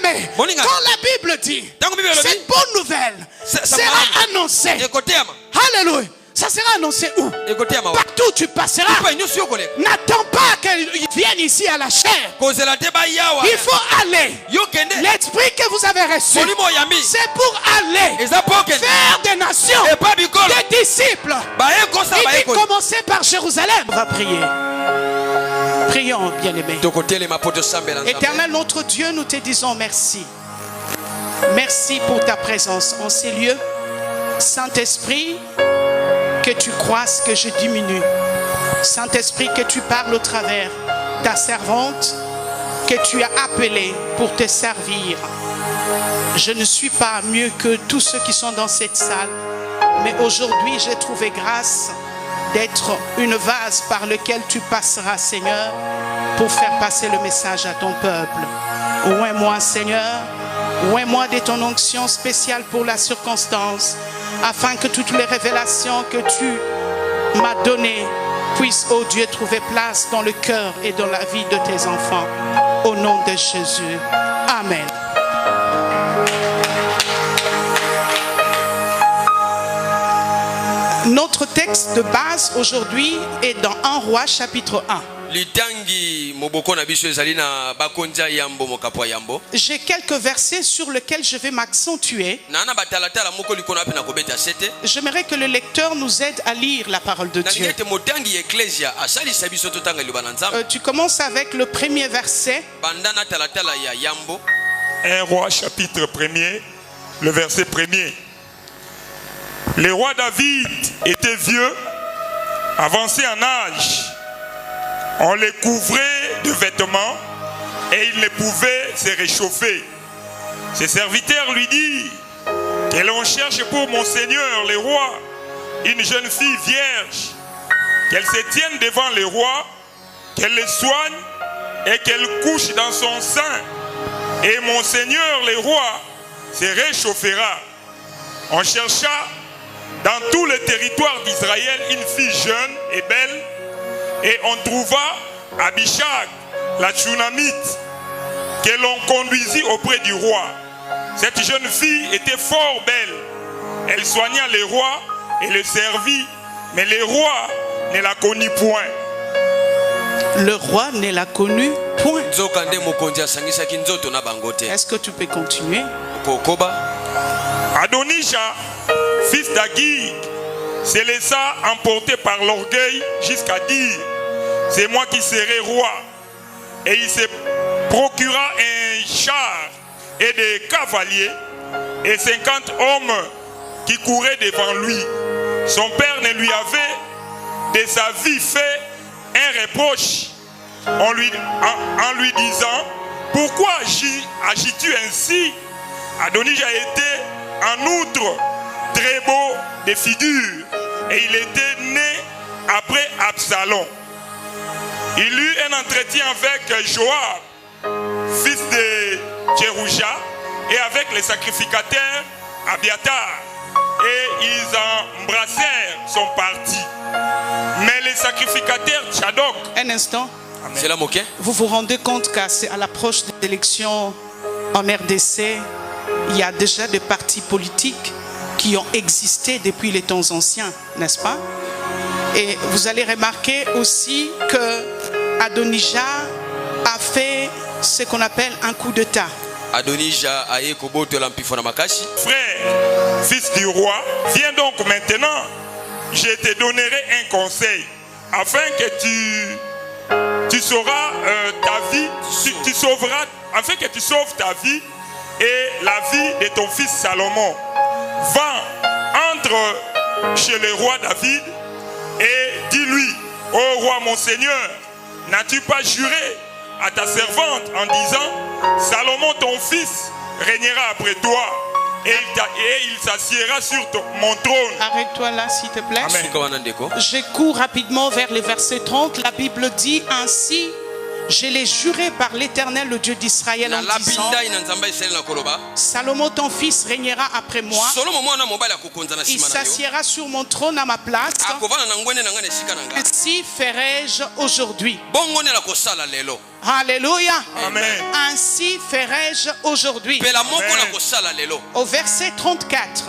Bien-aimé, quand la Bible dit, cette bonne nouvelle sera annoncée. Alléluia. Ça sera annoncé où? Partout où tu passeras. N'attends pas qu'elle vienne ici à la chair. Il faut aller. L'esprit que vous avez reçu, c'est pour aller faire des nations, des disciples. Il dit commencer par Jérusalem. On va prier. Prions, bien-aimés. Éternel notre Dieu, nous te disons merci. Merci pour ta présence en ces lieux. Saint-Esprit, que tu croisses, que je diminue. Saint-Esprit, que tu parles au travers ta servante que tu as appelée pour te servir. Je ne suis pas mieux que tous ceux qui sont dans cette salle, mais aujourd'hui j'ai trouvé grâce d'être une vase par lequel tu passeras, Seigneur, pour faire passer le message à ton peuple. Oins-moi, Seigneur, oins-moi de ton onction spéciale pour la circonstance, afin que toutes les révélations que tu m'as données puissent, oh Dieu, trouver place dans le cœur et dans la vie de tes enfants. Au nom de Jésus. Amen. Notre texte de base aujourd'hui est dans 1 Roi chapitre 1. J'ai quelques versets sur lesquels je vais m'accentuer. J'aimerais que le lecteur nous aide à lire la parole de Dieu. Tu commences avec le premier verset. 1 Roi chapitre 1er, le verset 1er. Le roi David était vieux, avancé en âge. On le couvrait de vêtements et il ne pouvait se réchauffer. Ses serviteurs lui disent que l'on cherche pour mon seigneur le roi une jeune fille vierge, qu'elle se tienne devant le roi, qu'elle le soigne et qu'elle couche dans son sein. Et mon seigneur le roi se réchauffera. On chercha dans tout le territoire d'Israël une fille jeune et belle. Et on trouva Abishag, la Tsunamite, que l'on conduisit auprès du roi. Cette jeune fille était fort belle. Elle soigna le roi et le servit, mais le roi ne la connut point. Le roi ne l'a connu point. Est-ce que tu peux continuer? Adonijah, fils d'Agig, se laissa emporter par l'orgueil jusqu'à dire: c'est moi qui serai roi. Et il se procura un char et des cavaliers et 50 hommes qui couraient devant lui. Son père ne lui avait de sa vie fait un reproche en lui disant: pourquoi agis-tu ainsi? Adonijah était en outre très beau de figure et il était né après Absalom. Il eut un entretien avec Joab, fils de Tcherouja, et avec les sacrificateurs Abiatar, et ils embrassèrent son parti. Mais les sacrificateurs Tchadok... Un instant. C'est là, okay? Vous vous rendez compte qu'à l'approche des élections en RDC, il y a déjà des partis politiques qui ont existé depuis les temps anciens, n'est-ce pas? Et vous allez remarquer aussi que Adonijah a fait ce qu'on appelle un coup d'État. Frère, fils du roi, viens donc maintenant, je te donnerai un conseil, afin que tu sauras ta vie, afin que tu sauves ta vie et la vie de ton fils Salomon. Va, entre chez le roi David et dis-lui: ô roi mon seigneur, n'as-tu pas juré à ta servante en disant: Salomon ton fils régnera après toi et il s'assiera sur mon trône? Arrête-toi là s'il te plaît. Amen. Je cours rapidement vers le verset 30. La Bible dit ainsi: je l'ai juré par l'Éternel, le Dieu d'Israël, en disant: Salomon ton fils régnera après moi. Il s'assiera sur mon trône à ma place. Ainsi ferai-je aujourd'hui. Alléluia. Amen. Ainsi ferai-je aujourd'hui. Au verset 34.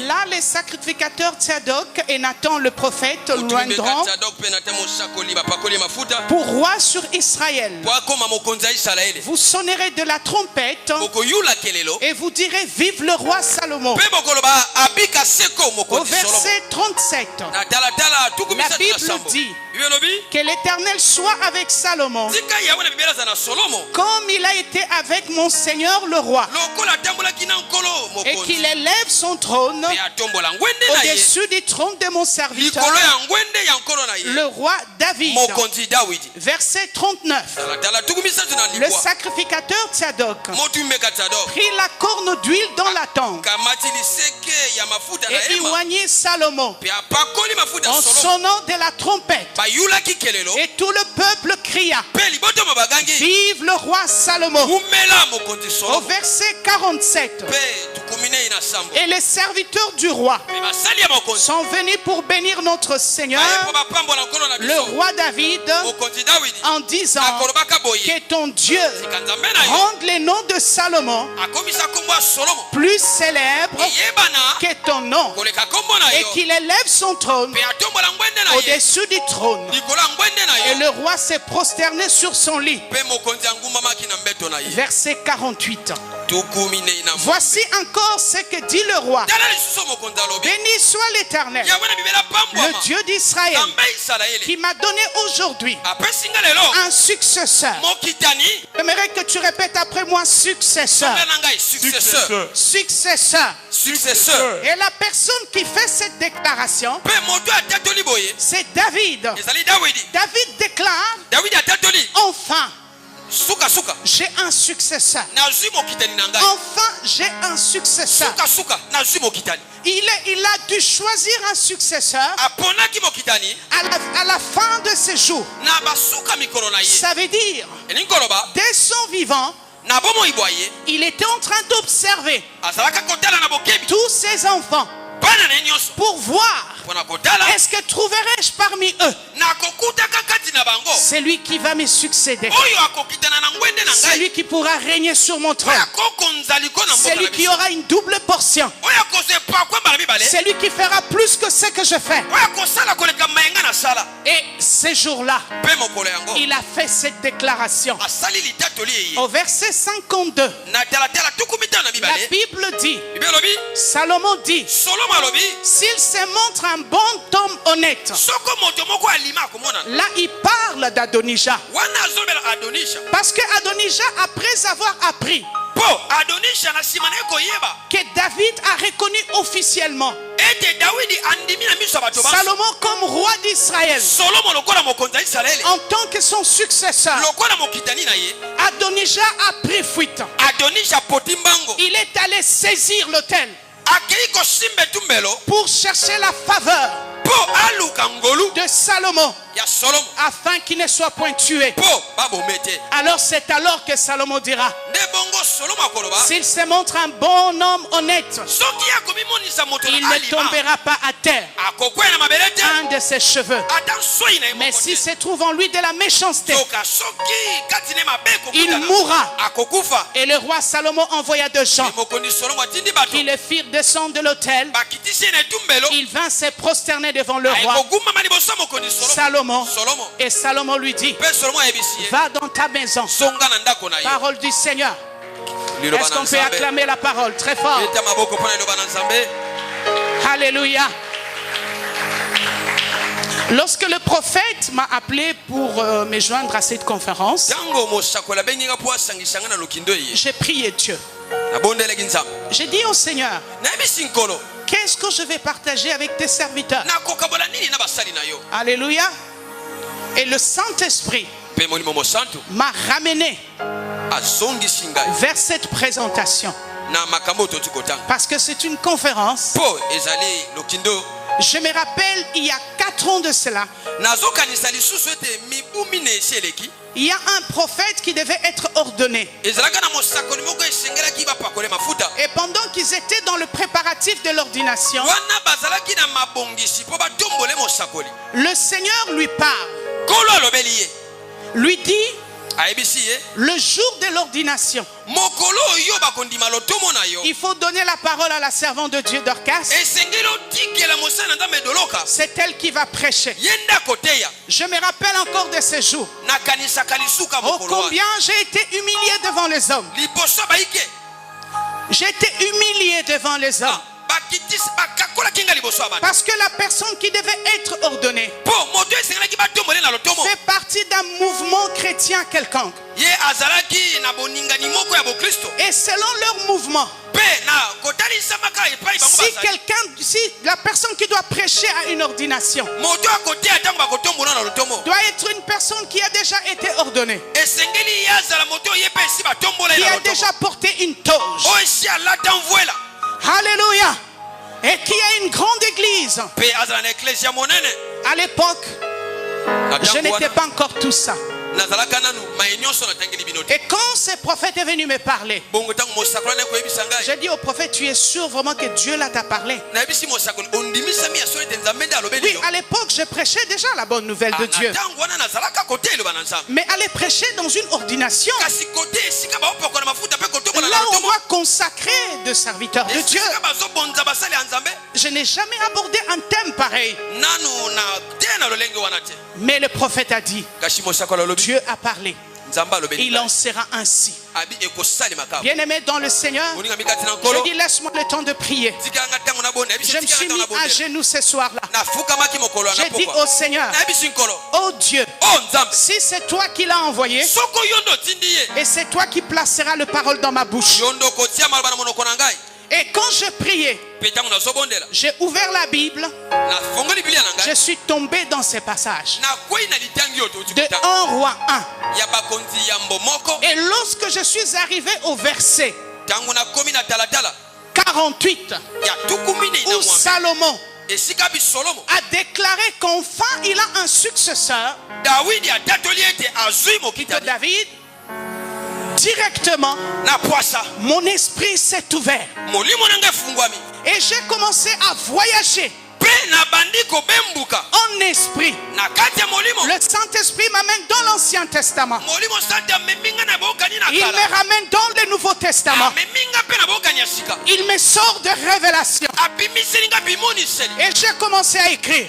Là, les sacrificateurs Tsadok et Nathan le prophète loindront pour roi sur Israël. Vous sonnerez de la trompette et vous direz vive le roi Salomon. Au verset 37, la Bible dit que l'Éternel soit avec Salomon comme il a été avec mon Seigneur le roi, et qu'il élève son trône au-dessus du trône de mon serviteur le roi David. Verset 39, le sacrificateur Tsadok prit la corne d'huile dans la tente et y oignit Salomon en sonnant de la trompette, et tout le peuple cria vive le roi Salomon. Au verset 47, et les serviteurs du roi sont venus pour bénir notre Seigneur le roi David en disant que ton Dieu rende les noms de Salomon plus célèbres que ton nom, et qu'il élève son trône au-dessus du trône. Et le roi s'est prosterné sur son lit. Verset 48. Voici encore ce que dit le roi. Béni soit l'Éternel, le Dieu d'Israël, qui m'a donné aujourd'hui un successeur. J'aimerais que tu répètes après moi: successeur. Successeur. Successeur. Et la personne qui fait cette déclaration, c'est David. David déclare: enfin, j'ai un successeur. Enfin, j'ai un successeur. Il a dû choisir un successeur à la fin de ses jours. Ça veut dire, dès son vivant, il était en train d'observer tous ses enfants pour voir, est-ce que trouverai-je parmi eux celui qui va me succéder, celui qui pourra régner sur mon trône, celui qui aura une double portion, celui qui fera plus que ce que je fais. Et ces jours-là, il a fait cette déclaration. Au verset 52, la Bible dit, Salomon dit, s'il se montre un bon homme honnête, là il parle d'Adonijah, parce que Adonijah, après avoir appris que David a reconnu officiellement Salomon comme roi d'Israël en tant que son successeur, Adonijah a pris fuite. Il est allé saisir l'autel pour chercher la faveur de Salomon, afin qu'il ne soit point tué. Alors c'est alors que Salomon dira, s'il se montre un bon homme honnête, il ne tombera pas à terre un de ses cheveux. Mais si se trouve en lui de la méchanceté, il mourra. Et le roi Salomon envoya 2 gens qui le firent descendre de l'autel. Il vint se prosterner devant le roi Salomon. Et Salomon lui dit, va dans ta maison. Parole du Seigneur. Est-ce qu'on peut acclamer la parole très fort? Alléluia. Lorsque le prophète m'a appelé pour me joindre à cette conférence, j'ai prié Dieu. J'ai dit au Seigneur, qu'est-ce que je vais partager avec tes serviteurs? Alléluia. Et le Saint-Esprit m'a ramené vers cette présentation. Parce que c'est une conférence. Je me rappelle, il y a 4 ans de cela, il y a un prophète qui devait être ordonné. Et pendant qu'ils étaient dans le préparatif de l'ordination, le Seigneur lui parle. lui dit le jour de l'ordination, il faut donner la parole à la servante de Dieu Dorcas. C'est elle qui va prêcher. Je me rappelle encore de ces jours. Oh, combien j'ai été humilié devant les hommes. J'ai été humilié devant les hommes. Parce que la personne qui devait être ordonnée fait partie d'un mouvement chrétien quelconque. Et selon leur mouvement, si la personne qui doit prêcher à une ordination doit être une personne qui a déjà été ordonnée, qui a déjà porté une toge, alléluia, et qui a une grande église. À l'époque, je n'étais pas encore tout ça. Et quand ce prophète est venu me parler, j'ai dit au prophète, tu es sûr vraiment que Dieu là t'a parlé? Oui, à l'époque je prêchais déjà la bonne nouvelle de Dieu, mais aller prêcher dans une ordination, là on doit consacrer de serviteurs de Dieu. Je n'ai jamais abordé un thème pareil. Mais le prophète a dit, Dieu a parlé. Il en sera ainsi. Bien-aimé dans le Seigneur, je dis laisse-moi le temps de prier. Je me suis mis à genoux ce soir-là. J'ai dit au Seigneur, oh Dieu, si c'est toi qui l'as envoyé, et c'est toi qui placeras le parole dans ma bouche. Et quand je priais, j'ai ouvert la Bible, je suis tombé dans ces passages de 1 Roi 1. Et lorsque je suis arrivé au verset 48, où Salomon a déclaré qu'enfin il a un successeur, David, directement, mon esprit s'est ouvert et j'ai commencé à voyager en esprit. Le Saint-Esprit m'amène dans l'Ancien Testament, il me ramène dans le Nouveau Testament, il me sort de révélation et j'ai commencé à écrire.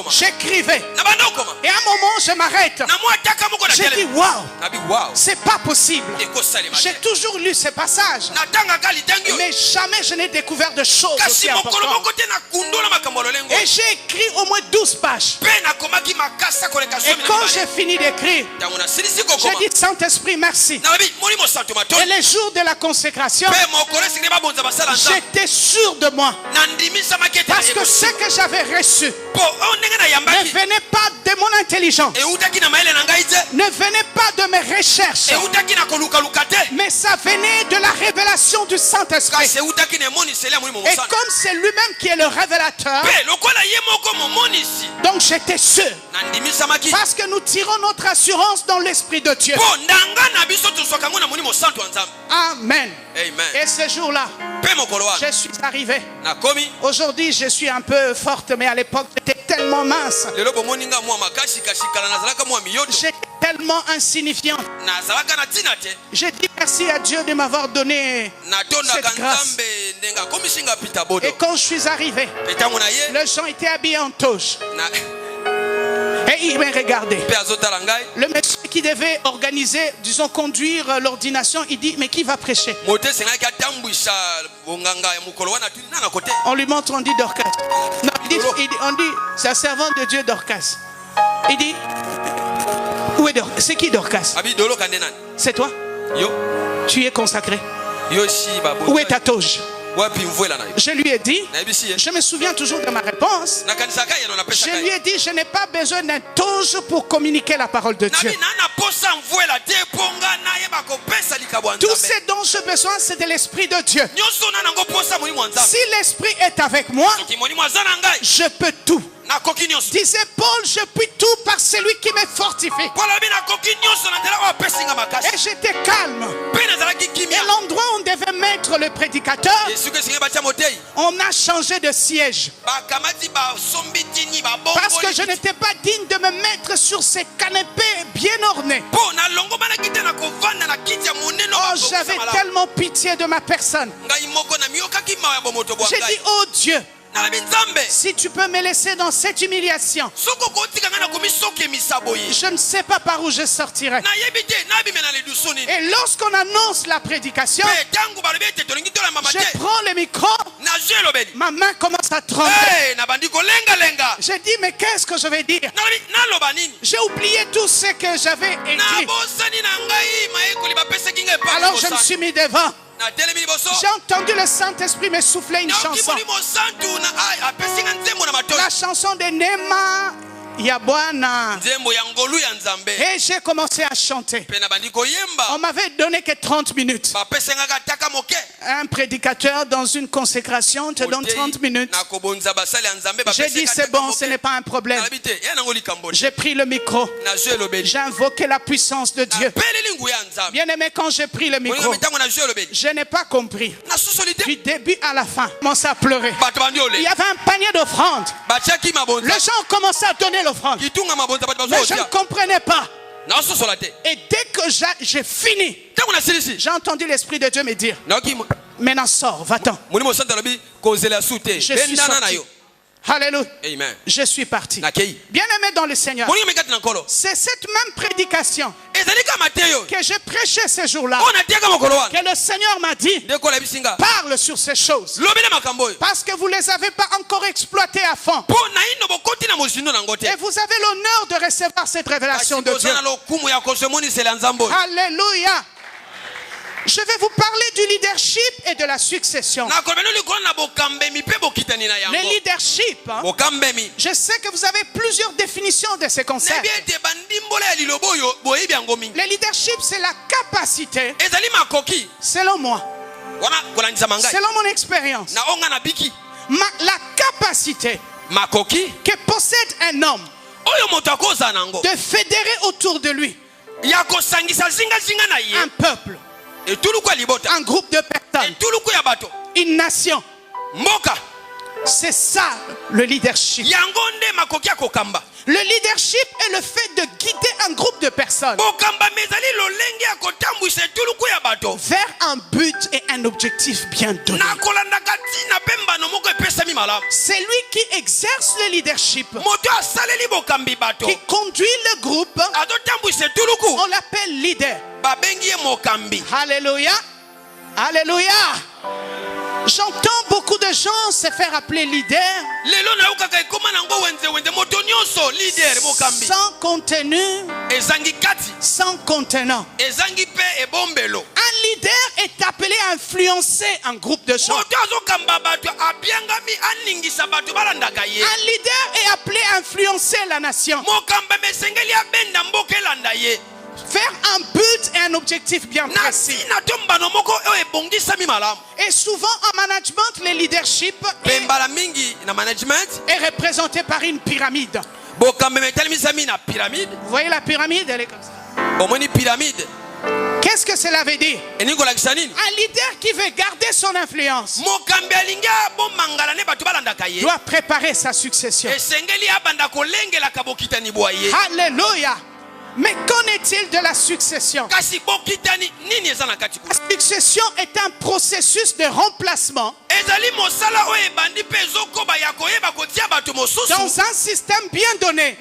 J'écrivais et à un moment je m'arrête. J'ai dit waouh, c'est pas possible. J'ai toujours lu ces passages, mais jamais je n'ai découvert de choses aussi importantes. Et j'ai écrit au moins 12 pages. Et quand j'ai fini d'écrire, j'ai dit Saint-Esprit merci. Et les jours de la consécration, j'étais sûr de moi, parce que ce que j'avais reçu ne venait pas de mon intelligence, ne venait pas de mes recherches, mais ça venait de la révélation du Saint-Esprit. Et comme c'est lui-même qui est le révélateur, donc j'étais sûr, parce que nous tirons notre assurance dans l'Esprit de Dieu. Amen. Et ce jour-là, je suis arrivé. Aujourd'hui, je suis un peu forte, mais à l'époque, j'étais tellement mince. J'étais tellement insignifiant. J'ai dit merci à Dieu de m'avoir donné cette grâce. Et quand je suis arrivé, les gens étaient habillés en toge. Et il m'a regardé. Le monsieur qui devait organiser, disons conduire l'ordination, il dit mais qui va prêcher? On lui montre, on dit Dorcas. Non, on dit c'est la servante de Dieu Dorcas. Il dit où est Dorcas? C'est qui Dorcas? C'est toi? Tu es consacré. Où est ta toge? Je lui ai dit, je me souviens toujours de ma réponse. Je lui ai dit, je n'ai pas besoin d'un toge pour communiquer la parole de Dieu. Tout ce dont j'ai besoin, c'est de l'Esprit de Dieu. Si l'Esprit est avec moi, je peux tout. Disait Paul, je puis tout par celui qui me fortifie. Et j'étais calme. Et l'endroit où on devait mettre le prédicateur, on a changé de siège. Parce que je n'étais pas digne de me mettre sur ces canapés bien ornés. Oh, j'avais tellement pitié de ma personne. J'ai dit, oh Dieu, si tu peux me laisser dans cette humiliation, je ne sais pas par où je sortirai. Et lorsqu'on annonce la prédication, je prends le micro, ma main commence à trembler. J'ai dit, mais qu'est-ce que je vais dire? J'ai oublié tout ce que j'avais écrit. Alors je me suis mis devant. J'ai entendu le Saint-Esprit me souffler une chanson. La chanson de Nema Yabwana. Et j'ai commencé à chanter. On m'avait donné que 30 minutes. Un prédicateur dans une consécration te donne 30 minutes. J'ai dit c'est bon, ce n'est pas un problème. J'ai pris le micro. J'ai invoqué la puissance de Dieu. Bien aimé, quand j'ai pris le micro, je n'ai pas compris. Du début à la fin, je commençais à pleurer. Il y avait un panier d'offrandes. Les gens ont commencé à donner l'offrande. Mais je ne comprenais pas. Et dès que j'ai fini, j'ai entendu l'Esprit de Dieu me dire, maintenant sors, va-t'en. Je suis sorti. Alléluia. Amen. Je suis parti. Bien aimé dans le Seigneur, c'est cette même prédication que j'ai prêché ce jour-là que le Seigneur m'a dit, parle sur ces choses parce que vous ne les avez pas encore exploitées à fond et vous avez l'honneur de recevoir cette révélation de Dieu. Alléluia. Je vais vous parler du leadership et de la succession. Le leadership, je sais que vous avez plusieurs définitions de ces concepts. Le leadership, c'est la capacité, selon moi, selon mon expérience, la capacité que possède un homme de fédérer autour de lui un peuple, un groupe de personnes, une nation. C'est ça le leadership. Le leadership est le fait de guider un groupe de personnes vers un but et un objectif bien donné. C'est lui qui exerce le leadership, qui conduit le groupe. On l'appelle leader. Alléluia. Alléluia. J'entends beaucoup de gens se faire appeler leader sans contenu, sans contenant. Un leader est appelé à influencer un groupe de gens. Un leader est appelé à influencer la nation vers un but et un objectif bien précis. Et souvent en management, le leadership est représenté par une pyramide. Vous voyez la pyramide, elle est comme ça. Qu'est-ce que cela veut dire? Un leader qui veut garder son influence doit préparer sa succession. Alléluia. Mais qu'en est-il de la succession? La succession est un processus de remplacement dans un système bien donné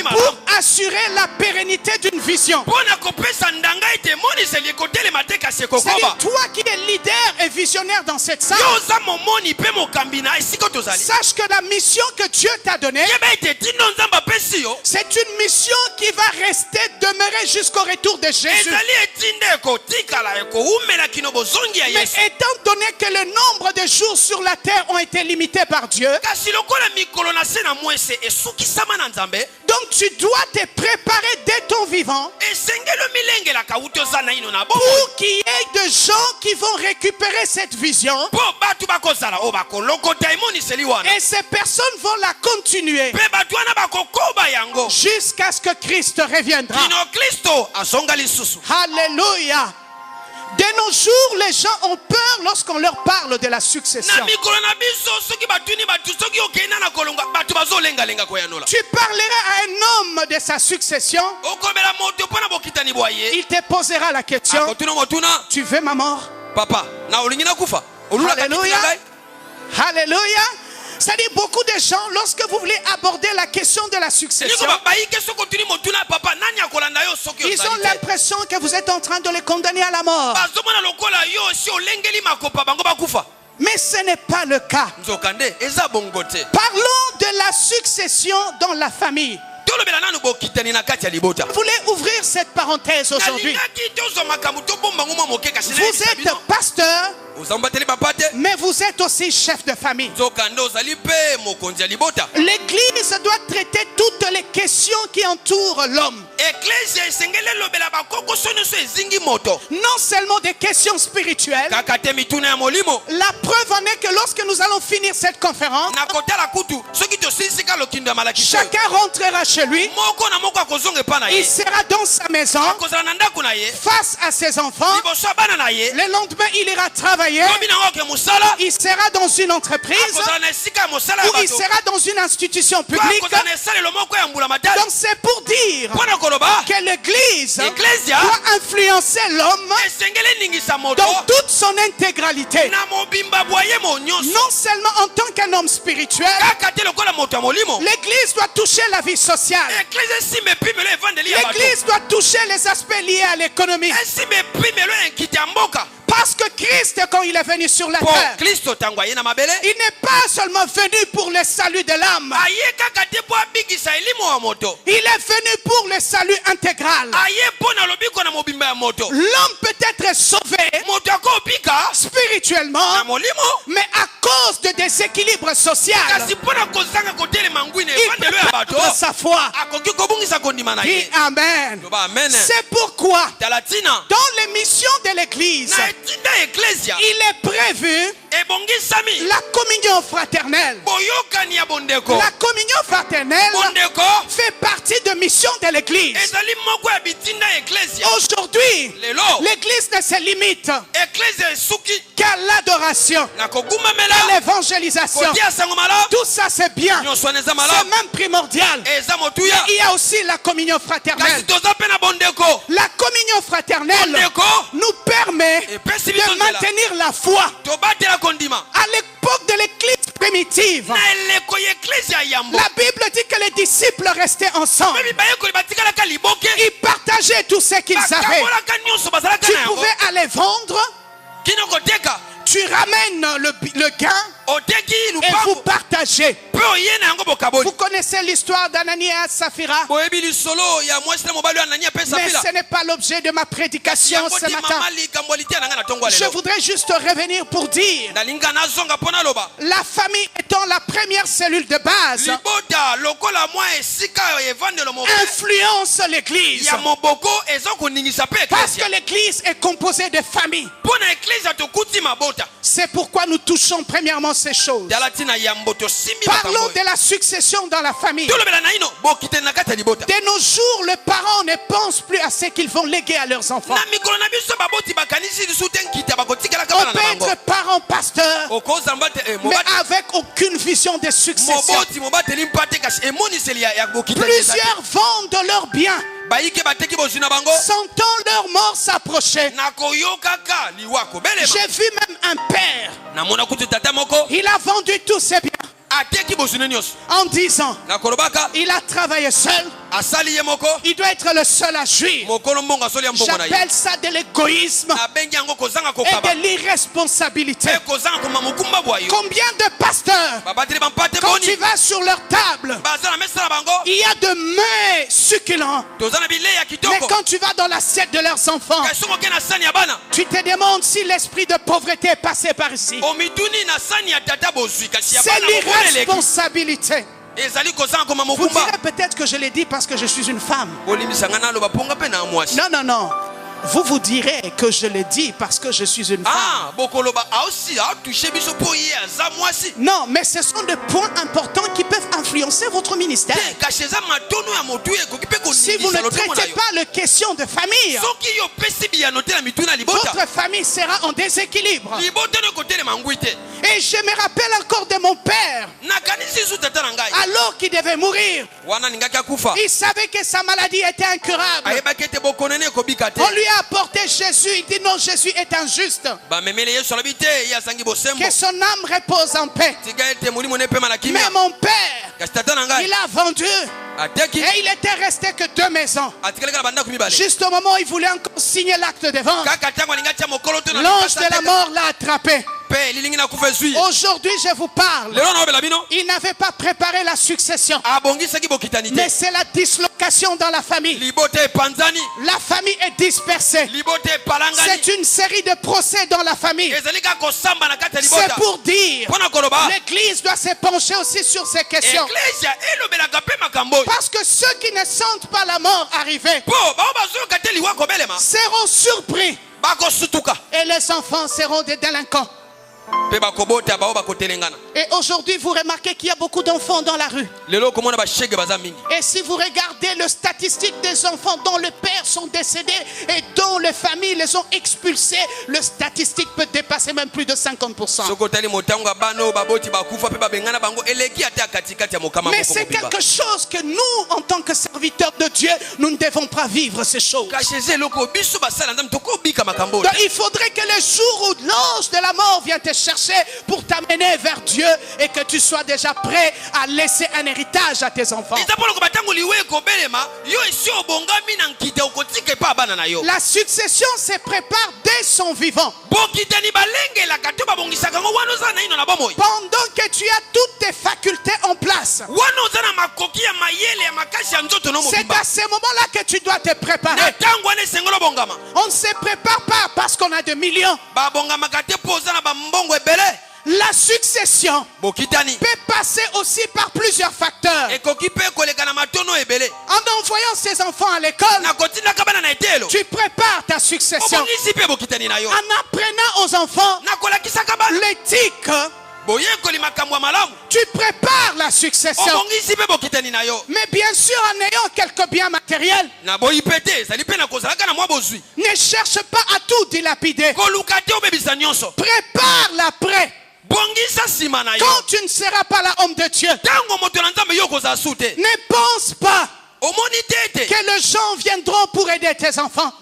pour assurer la pérennité d'une vision. C'est-à-dire toi qui es leader et visionnaire dans cette salle, sache que la mission que Dieu t'a donnée, c'est une mission qui va rester demeurer jusqu'au retour de Jésus. Mais étant donné que le nombre de jours sur la terre ont été limités par Dieu, donc tu dois te préparer dès ton vivant pour qu'il y ait de gens qui vont récupérer cette vision. Et ces personnes vont la continuer jusqu'à ce que Christ reviendra. Alléluia. De nos jours, les gens ont peur lorsqu'on leur parle de la succession. Tu parleras à un homme de sa succession, il te posera la question: tu veux ma mort? Papa, Alléluia. Alléluia. C'est-à-dire, beaucoup de gens, lorsque vous voulez aborder la question de la succession, ils ont l'impression que vous êtes en train de les condamner à la mort. Mais ce n'est pas le cas. Parlons de la succession dans la famille. Vous voulez ouvrir cette parenthèse aujourd'hui. Vous êtes pasteur, mais vous êtes aussi chef de famille. L'église doit traiter toutes les questions qui entourent l'homme. Non seulement des questions spirituelles. La preuve en est que lorsque nous allons finir cette conférence, chacun rentrera chez lui. Il sera dans sa maison face à ses enfants. Le lendemain, il ira travailler. Il sera dans une entreprise ou il sera dans une institution publique. Donc c'est pour dire que l'église doit influencer l'homme dans toute son intégralité. Non seulement en tant qu'un homme spirituel, l'église doit toucher la vie sociale. L'église doit toucher les aspects liés à l'économie. Parce que Christ, quand il est venu sur la terre, il n'est pas seulement venu pour le salut de l'âme. Il est venu pour le salut intégral. L'homme peut être sauvé spirituellement, mais à cause de déséquilibre social, il peut perdre sa foi. Dis Amen. C'est pourquoi dans les missions de l'église, il est prévu la communion fraternelle. La communion fraternelle fait partie de mission de l'église. Aujourd'hui, l'église ne se limite qu'à l'adoration, à l'évangélisation. Tout ça c'est bien, c'est même primordial. Il y a aussi la communion fraternelle. La communion fraternelle nous permet de maintenir la foi. À l'époque de l'église primitive, la Bible dit que les disciples restaient ensemble. Ils partageaient tout ce qu'ils avaient. Tu pouvais aller vendre, tu ramènes le gain et vous partagez. Vous connaissez l'histoire d'Ananias et Saphira, mais ce n'est pas l'objet de ma prédication ce matin. Je voudrais juste revenir pour dire, la famille étant la première cellule de base, influence l'église. Parce que l'église est composée de familles. C'est pourquoi nous touchons premièrement ces choses. Parlons de la succession dans la famille. De nos jours, les parents ne pensent plus à ce qu'ils vont léguer à leurs enfants. On peut être parent pasteur, mais avec aucune vision de succession. Plusieurs vendent leurs biens, sentant leur mort s'approcher. J'ai vu même un père, il a vendu tous ses biens en disant, il a travaillé seul, il doit être le seul à jouir. J'appelle ça de l'égoïsme et de l'irresponsabilité. Combien de pasteurs, quand tu vas sur leur table, il y a de mets succulents. Mais quand tu vas dans l'assiette de leurs enfants, tu te demandes si l'esprit de pauvreté est passé par ici. C'est l'irresponsabilité. Vous direz peut-être que je l'ai dit parce que je suis une femme. Non, non, non. Vous direz que je le dis parce que je suis une femme. Non, mais ce sont des points importants qui peuvent influencer votre ministère. Si vous ne traitez pas les questions de famille, votre famille sera en déséquilibre. Et je me rappelle encore de mon père. Alors qu'il devait mourir, il savait que sa maladie était incurable. On lui a apporté Jésus. Il dit non, Jésus est injuste. Que son âme repose en paix. Mais mon père, il a vendu. Et il était resté que 2 maisons. Juste au moment où il voulait encore signer l'acte de vente, l'ange de la mort l'a attrapé. Aujourd'hui je vous parle. Il n'avait pas préparé la succession, mais c'est la dislocation dans la famille. La famille est dispersée. C'est une série de procès dans la famille. C'est pour dire l'Église doit se pencher aussi sur ces questions. Parce que ceux qui ne sentent pas la mort arriver seront surpris. Et les enfants seront des délinquants. Et aujourd'hui, vous remarquez qu'il y a beaucoup d'enfants dans la rue. Et si vous regardez les statistiques des enfants dont les pères sont décédés et dont les familles les ont expulsés, le statistique peut dépasser même plus de 50%. Mais c'est quelque chose que nous, en tant que serviteurs de Dieu, nous ne devons pas vivre ces choses. Donc, il faudrait que le jour où l'ange de la mort vient te chercher pour t'amener vers Dieu et que tu sois déjà prêt à laisser un héritage à tes enfants. La succession se prépare dès son vivant. Pendant que tu as toutes tes facultés en place, c'est à ce moment-là que tu dois te préparer. On ne se prépare pas parce qu'on a des millions. La succession peut passer aussi par plusieurs facteurs. En envoyant ses enfants à l'école, tu prépares ta succession. En apprenant aux enfants l'éthique, tu prépares la succession. Mais bien sûr en ayant quelques biens matériels, ne cherche pas à tout dilapider. Prépare l'après. Quand tu ne seras pas la homme de Dieu, ne pense pas que les gens viendront pour aider tes enfants.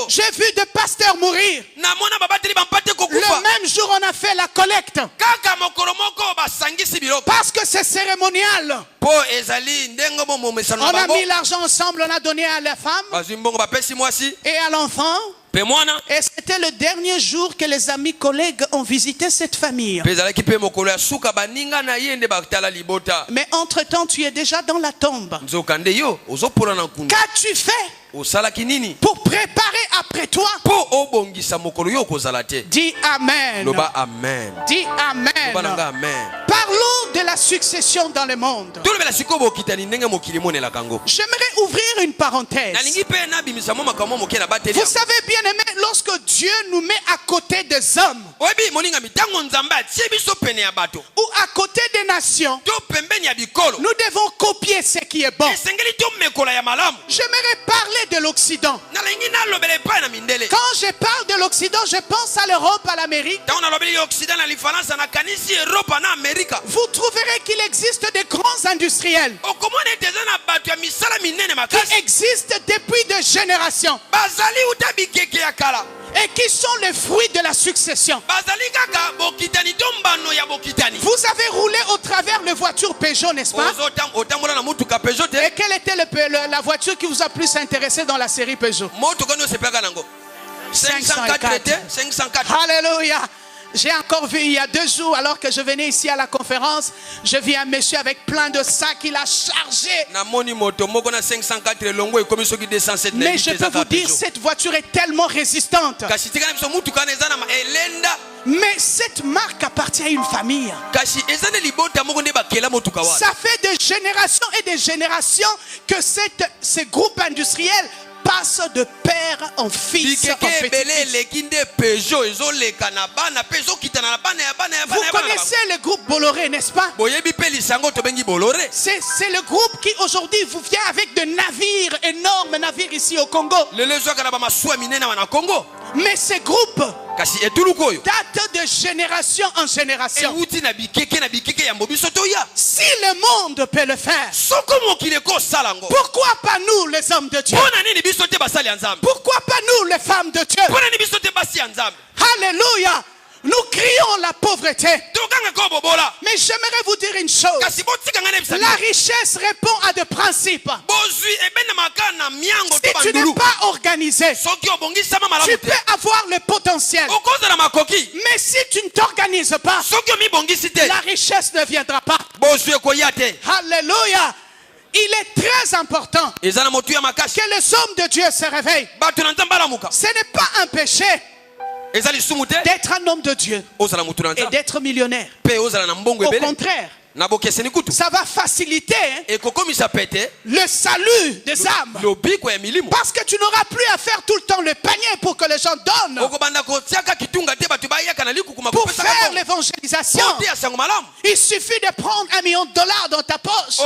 J'ai vu des pasteurs mourir. Le même jour on a fait la collecte. Parce que c'est cérémonial. On a mis l'argent ensemble, on a donné à la femme et à l'enfant. Et c'était le dernier jour que les amis collègues ont visité cette famille. Mais entre-temps, tu es déjà dans la tombe. Qu'as-tu fait pour préparer après toi? Dis Amen. Dis Amen. Parlons de la succession dans le monde. J'aimerais ouvrir une parenthèse. Vous savez bien aimé, lorsque Dieu nous met à côté des hommes ou à côté des nations, nous devons copier ce qui est bon. J'aimerais parler de l'Occident. Quand je parle de l'Occident, je pense à l'Europe, à l'Amérique. Vous trouverez qu'il existe des grands industriels qui existent depuis des générations et qui sont les fruits de la succession. Vous avez roulé au travers les voitures Peugeot, n'est-ce pas? Et quelle était la voiture qui vous a plus intéressé dans la série Peugeot? 504. Alléluia. J'ai encore vu il y a 2 jours, alors que je venais ici à la conférence, je vis un monsieur avec plein de sacs, il a chargé. Mais je peux vous dire, cette voiture est tellement résistante. Mais cette marque appartient à une famille. Ça fait des générations et des générations que ce groupe industriel passe de père en fils en petit-fils. Vous connaissez le groupe Bolloré, n'est-ce pas? C'est le groupe qui aujourd'hui vous vient avec de navires, énormes navires ici au Congo. Mais ces groupes datent de génération en génération. Si le monde peut le faire, pourquoi pas nous les hommes de Dieu? Pourquoi pas nous les femmes de Dieu? Alléluia. Nous crions la pauvreté. Mais j'aimerais vous dire une chose. La richesse répond à des principes. Si tu n'es pas organisé, tu peux avoir le potentiel. Mais si tu ne t'organises pas, la richesse ne viendra pas. Alléluia. Il est très important que les hommes de Dieu se réveillent. Ce n'est pas un péché d'être un homme de Dieu et d'être millionnaire. Au contraire, ça va faciliter le salut des âmes. Parce que tu n'auras plus à faire tout le temps le panier pour que les gens donnent. Pour faire l'évangélisation, il suffit de prendre $1 million dans ta poche.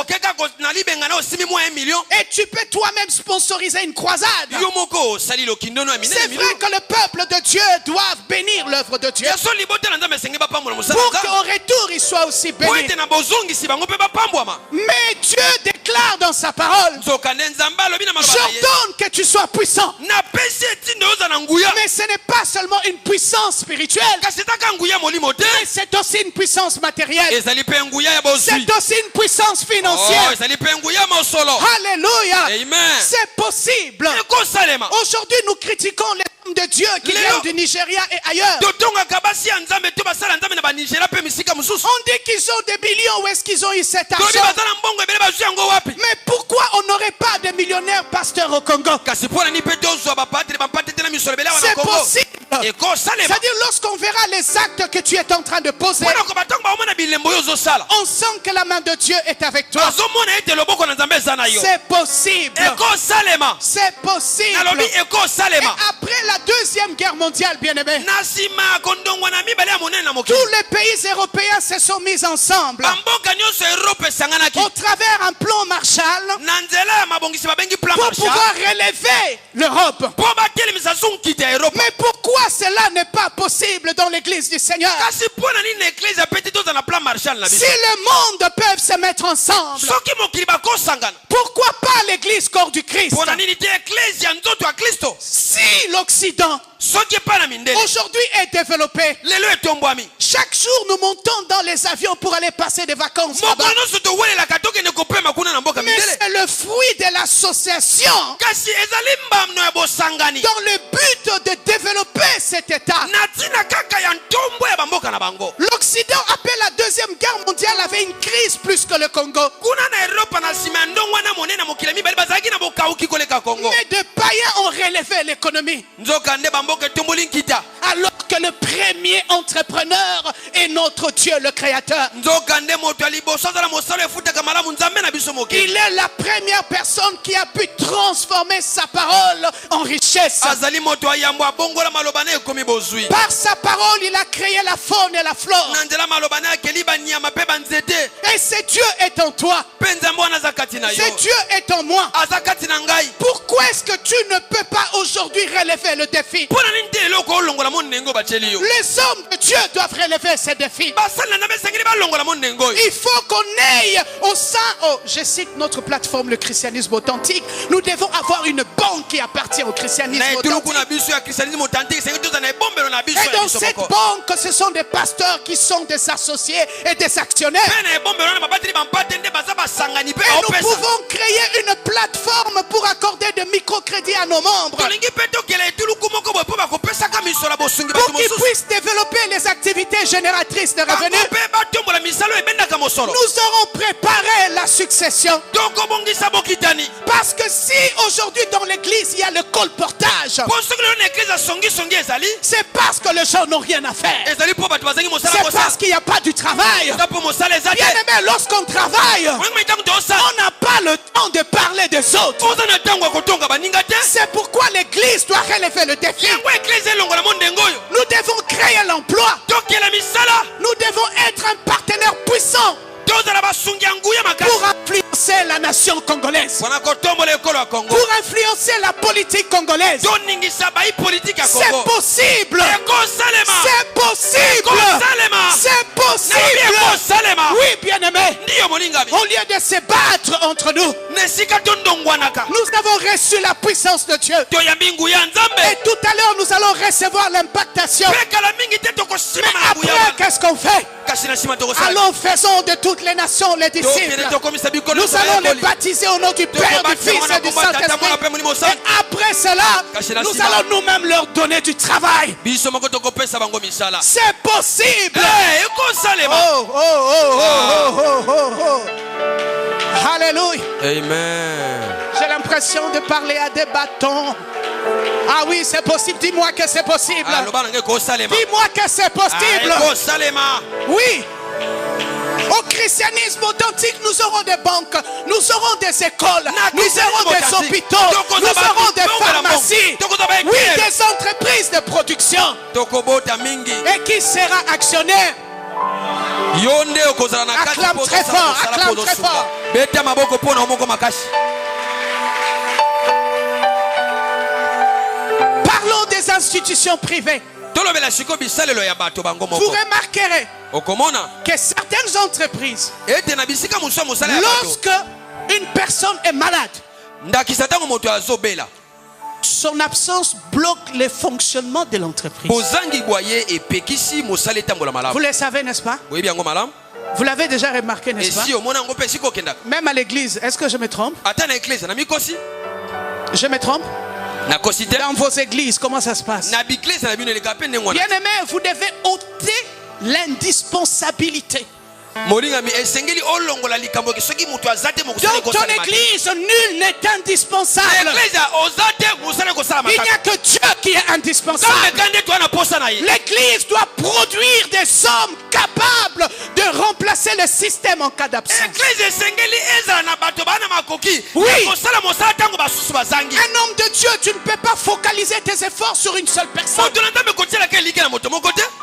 Et tu peux toi-même sponsoriser une croisade. C'est vrai que le peuple de Dieu doit bénir l'œuvre de Dieu, pour qu'au retour il soit aussi béni. Mais Dieu déclare dans sa parole, j'ordonne que tu sois puissant. Mais ce n'est pas seulement une puissance spirituelle, mais c'est aussi une puissance matérielle. C'est aussi une puissance financière. Alléluia. C'est possible. Aujourd'hui nous critiquons les hommes de Dieu qui viennent du Nigeria et ailleurs. On dit qu'ils ont des millions. Où est-ce qu'ils ont eu cet argent? Mais pourquoi on n'aurait pas de millionnaires pasteurs au Congo? C'est possible. C'est-à-dire lorsqu'on verra les actes que tu es en train de poser, on sent que la main de Dieu est avec toi. C'est possible. C'est possible. Et après la Deuxième Guerre mondiale, bien-aimés, tous les pays européens se sont mis ensemble au travers un plan Marshall pour pouvoir relever l'Europe. Mais pourquoi cela n'est pas possible dans l'église du Seigneur? Si le monde peut se mettre ensemble, pourquoi pas l'église corps du Christ? Si l'Occident aujourd'hui est développé, chaque jour nous montons dans les avions pour aller passer des vacances là-bas. Mais c'est le fruit de l'association dans le but de développer cet État. L'Occident, après la Deuxième Guerre mondiale, avait une crise plus que le Congo. Mais de païens ont relevé l'économie. Alors que le premier entrepreneur est notre Dieu le Créateur. Il est la première personne qui a pu transformer sa parole en richesse. Par sa parole, il a créé la faune et la flore. Et ce Dieu est en toi. Ce Dieu est en moi. Pourquoi est-ce que tu ne peux pas aujourd'hui relever le défi? Les hommes de Dieu doivent relever ces défis. Il faut qu'on aille au sein, je cite notre plateforme, le christianisme authentique. Nous devons avoir une banque qui appartient au christianisme authentique. Et dans cette banque, ce sont des pasteurs qui sont des associés et des actionnaires. Et nous pouvons créer une plateforme pour accorder de microcrédits à nos membres. pour qu'ils puissent développer les activités génératrices de revenus. Nous aurons préparé la succession. Parce que si aujourd'hui dans l'église il y a le colportage, c'est parce que les gens n'ont rien à faire. C'est parce qu'il n'y a pas du travail. Bien aimé, lorsqu'on travaille, on n'a pas le temps de parler des autres. C'est pourquoi l'église doit relever le défi. Nous devons créer l'emploi. Nous devons être un partenaire puissant pour influencer la nation congolaise, pour influencer la politique congolaise. C'est possible. C'est possible. C'est possible. Oui, bien-aimé. Au lieu de se battre entre nous, nous avons reçu la puissance de Dieu. Et tout à l'heure, nous allons recevoir l'impactation. Mais après, qu'est-ce qu'on fait? Allons, faisons de toutes les nations les disciples. Nous allons les baptiser au nom du Père, du Fils et du Saint-Esprit. Et après cela, nous allons nous-mêmes leur donner du travail. C'est possible. Alléluia. Amen. J'ai l'impression de parler à des bâtons. Ah oui, c'est possible. Dis-moi que c'est possible. Dis-moi que c'est possible. Oui. Au christianisme authentique, nous aurons des banques, nous aurons des écoles, nous aurons des hôpitaux, nous aurons des pharmacies, oui, des entreprises de production. Et qui sera actionnaire? Acclame très fort, acclame très fort. Parlons des institutions privées. Vous remarquerez que certaines entreprises, lorsque une personne est malade, son absence bloque le fonctionnement de l'entreprise. Vous le savez, n'est-ce pas? Vous l'avez déjà remarqué, n'est-ce pas? Même à l'église, est-ce que je me trompe? Je me trompe? Dans vos églises, comment ça se passe? Bien-aimé, vous devez ôter l'indispensabilité. Dans ton église, nul n'est indispensable. Il n'y a que Dieu qui est indispensable. L'église doit produire des hommes capables de remplacer le système en cas d'absence. Oui. Un homme de Dieu, tu ne peux pas focaliser tes efforts sur une seule personne.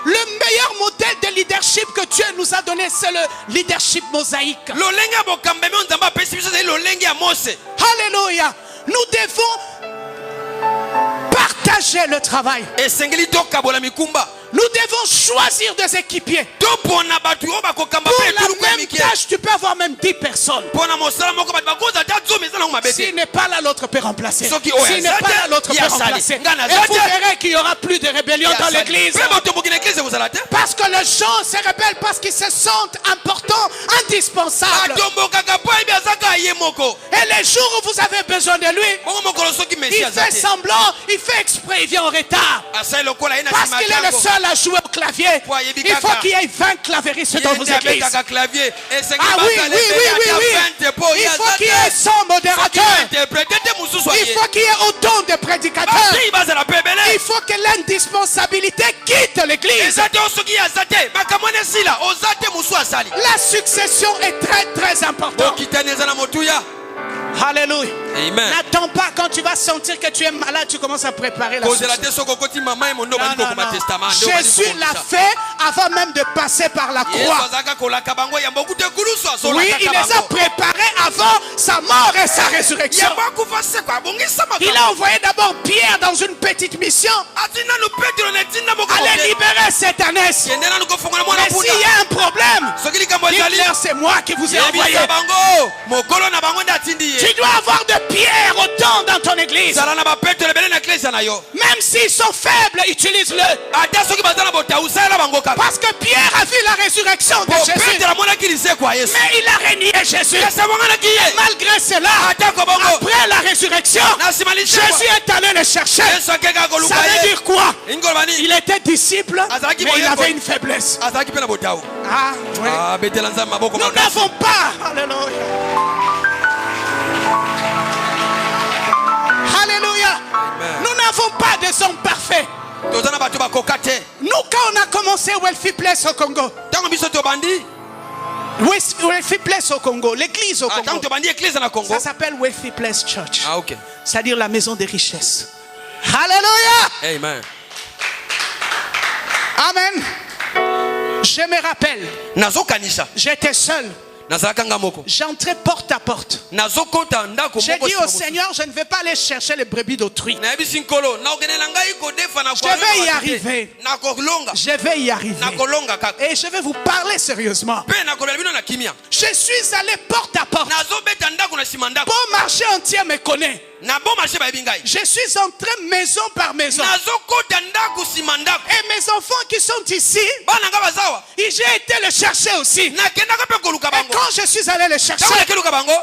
Le meilleur modèle de leadership que Dieu nous a donné, c'est le leadership mosaïque. Alléluia. Nous devons partager le travail. Nous devons choisir des équipiers. Pour la même tâche, tu peux avoir même 10 personnes. S'il n'est pas là, l'autre peut remplacer. S'il n'est pas là, l'autre peut remplacer. Et vous verrez qu'il n'y aura plus de rébellion dans l'église. Parce que les gens se rebellent parce qu'ils se sentent importants, indispensables. Et les jours où vous avez besoin de lui, il fait semblant, il fait exprès, il vient en retard. Parce qu'il est le seul à jouer au clavier. Il faut qu'il y ait 20 clavéristes dans vos églises. Ah oui. Il faut qu'il y ait 100 modérateurs. Il faut qu'il y ait autant de prédicateurs. Il faut que l'indispensabilité quitte l'église. La succession est très très importante. Alléluia. N'attends pas quand tu vas sentir que tu es malade, tu commences à préparer la succession. Jésus l'a fait avant même de passer par la croix. Oui, il les a préparés avant sa mort et sa résurrection. Il a envoyé d'abord Pierre dans une petite mission. Allez libérer cette ânesse. Mais s'il y a un problème, dites-leur c'est moi qui vous ai envoyé. Tu dois avoir de pierres autant dans ton église. Même s'ils sont faibles, utilise-le. Parce que Pierre a vu la résurrection de Jésus. Mais il a renié Jésus. Et malgré cela, après la résurrection, Jésus est allé le chercher. Ça veut dire quoi? Il était disciple, mais il avait une faiblesse. Ah, oui. Nous n'avons pas. Alléluia. Alléluia. Nous n'avons pas des hommes parfaits. Nous, quand on a commencé Wealthy Place au Congo, Wealthy Place au Congo, l'église au Congo, ça s'appelle Wealthy Place Church. C'est-à-dire la maison des richesses. Alléluia. Amen. Amen. Je me rappelle, j'étais seul. J'entrais porte à porte. J'ai dit au Seigneur, je ne vais pas aller chercher les brebis d'autrui. Je vais y arriver. Je vais y arriver. Et je vais vous parler sérieusement. Je suis allé porte à porte. Bon marché entier me connaît. Je suis entré maison par maison. Et mes enfants qui sont ici, j'ai été le chercher aussi. Et quand je suis allé le chercher,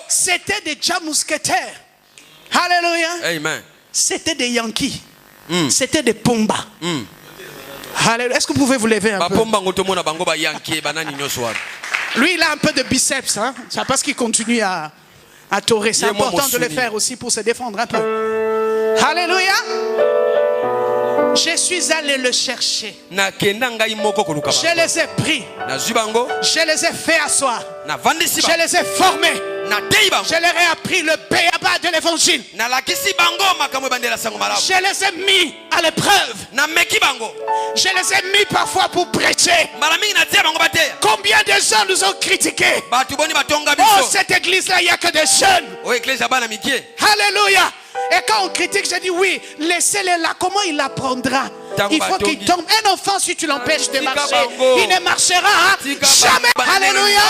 c'était des jamousquetaires. Alléluia. Amen. C'était des Yankees. C'était des Pomba. Alléluia. Est-ce que vous pouvez vous lever un peu? Lui, il a un peu de biceps. Hein? C'est parce qu'il continue à torer. C'est important de le faire aussi pour se défendre un peu. Alléluia. Je suis allé le chercher. Je les ai pris. Je les ai fait asseoir. Je les ai formés. Je leur ai appris le béaba de l'évangile. Je les ai mis à l'épreuve. Je les ai mis parfois pour prêcher. Combien de gens nous ont critiqués? Oh, cette église-là, il n'y a que des jeunes. Alléluia. Et quand on critique, je dis oui, laissez-les là. Comment il apprendra? Il faut qu'il tombe. Un enfant, si tu l'empêches de marcher, il ne marchera jamais. Alléluia.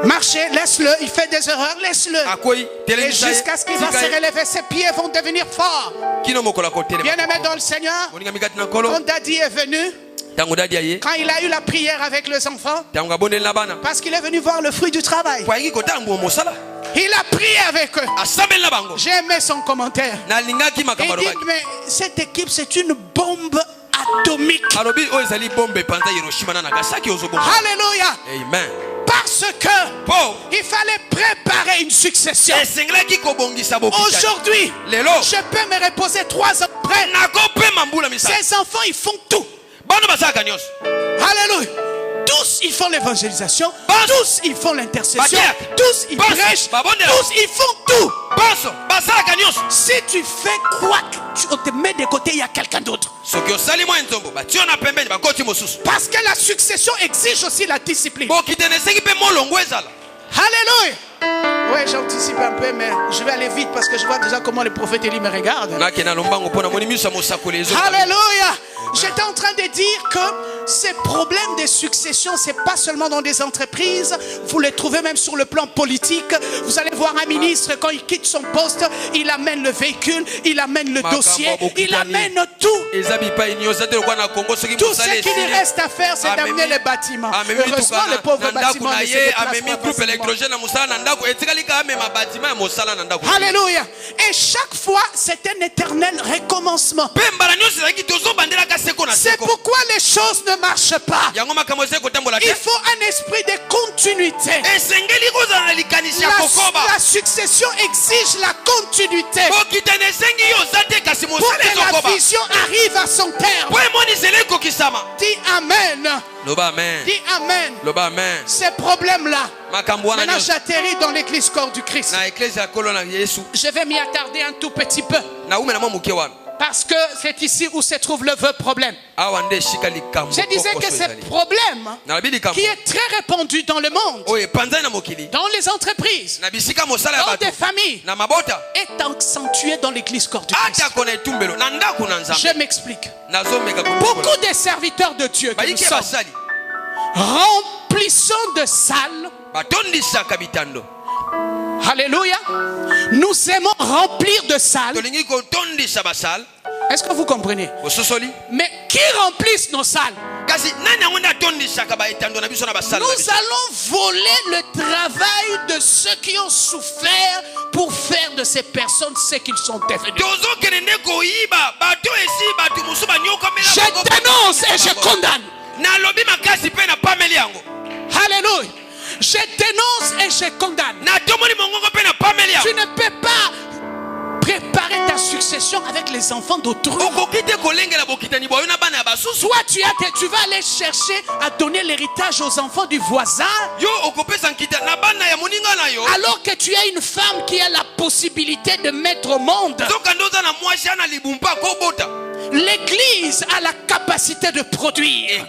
Marchez, laisse-le. Il fait des erreurs, laisse-le. Et jusqu'à ce qu'il va se relever, ses pieds vont devenir forts. Bien-aimé dans le Seigneur, quand Daddy est venu, quand il a eu la prière avec les enfants, parce qu'il est venu voir le fruit du travail, il a prié avec eux. J'ai aimé son commentaire. Il dit, mais cette équipe, c'est une bombe atomique. Alléluia. Amen. Parce que il fallait préparer une succession. Aujourd'hui, je peux me reposer 3 ans après. Ces enfants, ils font tout. Alléluia. Tous ils font l'évangélisation, tous ils font l'intercession, tous ils prêchent, tous ils font tout. Si tu fais quoi que tu te mets de côté, il y a quelqu'un d'autre. Parce que la succession exige aussi la discipline. Alléluia. Oui, j'anticipe un peu, mais je vais aller vite parce que je vois déjà comment le prophète Élie me regarde. Alléluia. J'étais en train de dire que ces problèmes de succession, c'est pas seulement dans des entreprises. Vous les trouvez même sur le plan politique. Vous allez voir un ministre, quand il quitte son poste, il amène le véhicule, il amène le dossier, il amène tout. Tout ce qu'il lui reste à faire, c'est d'amener les bâtiments. Heureusement, le pauvre bâtiment ne se déplace pas. Alléluia. Et chaque fois, c'est un éternel recommencement. C'est pourquoi les choses ne marchent pas. Il faut un esprit de continuité. La succession exige la continuité. Pour que la vision arrive à son terme. Dis Amen. Dis Amen. Ces problèmes-là. Maintenant, j'atterris dans l'église corps du Christ. Je vais m'y attarder un tout petit peu. Parce que c'est ici où se trouve le vrai problème. Je disais que ce problème qui est très répandu dans le monde, dans les entreprises, dans des familles, est accentué dans l'église corps du Christ. Je m'explique. Beaucoup de serviteurs de Dieu que nous sommes, remplissons de salles. Alléluia. Nous aimons remplir de salles. Est-ce que vous comprenez? Mais qui remplissent nos salles? allons voler le travail de ceux qui ont souffert pour faire de ces personnes ce qu'ils sont devenus. Je dénonce et je condamne. Alléluia. Je dénonce et je condamne. Tu ne peux pas préparer ta succession avec les enfants d'autrui. Toi, tu vas aller chercher à donner l'héritage aux enfants du voisin, alors que tu as une femme qui a la possibilité de mettre au monde. L'église a la capacité de produire.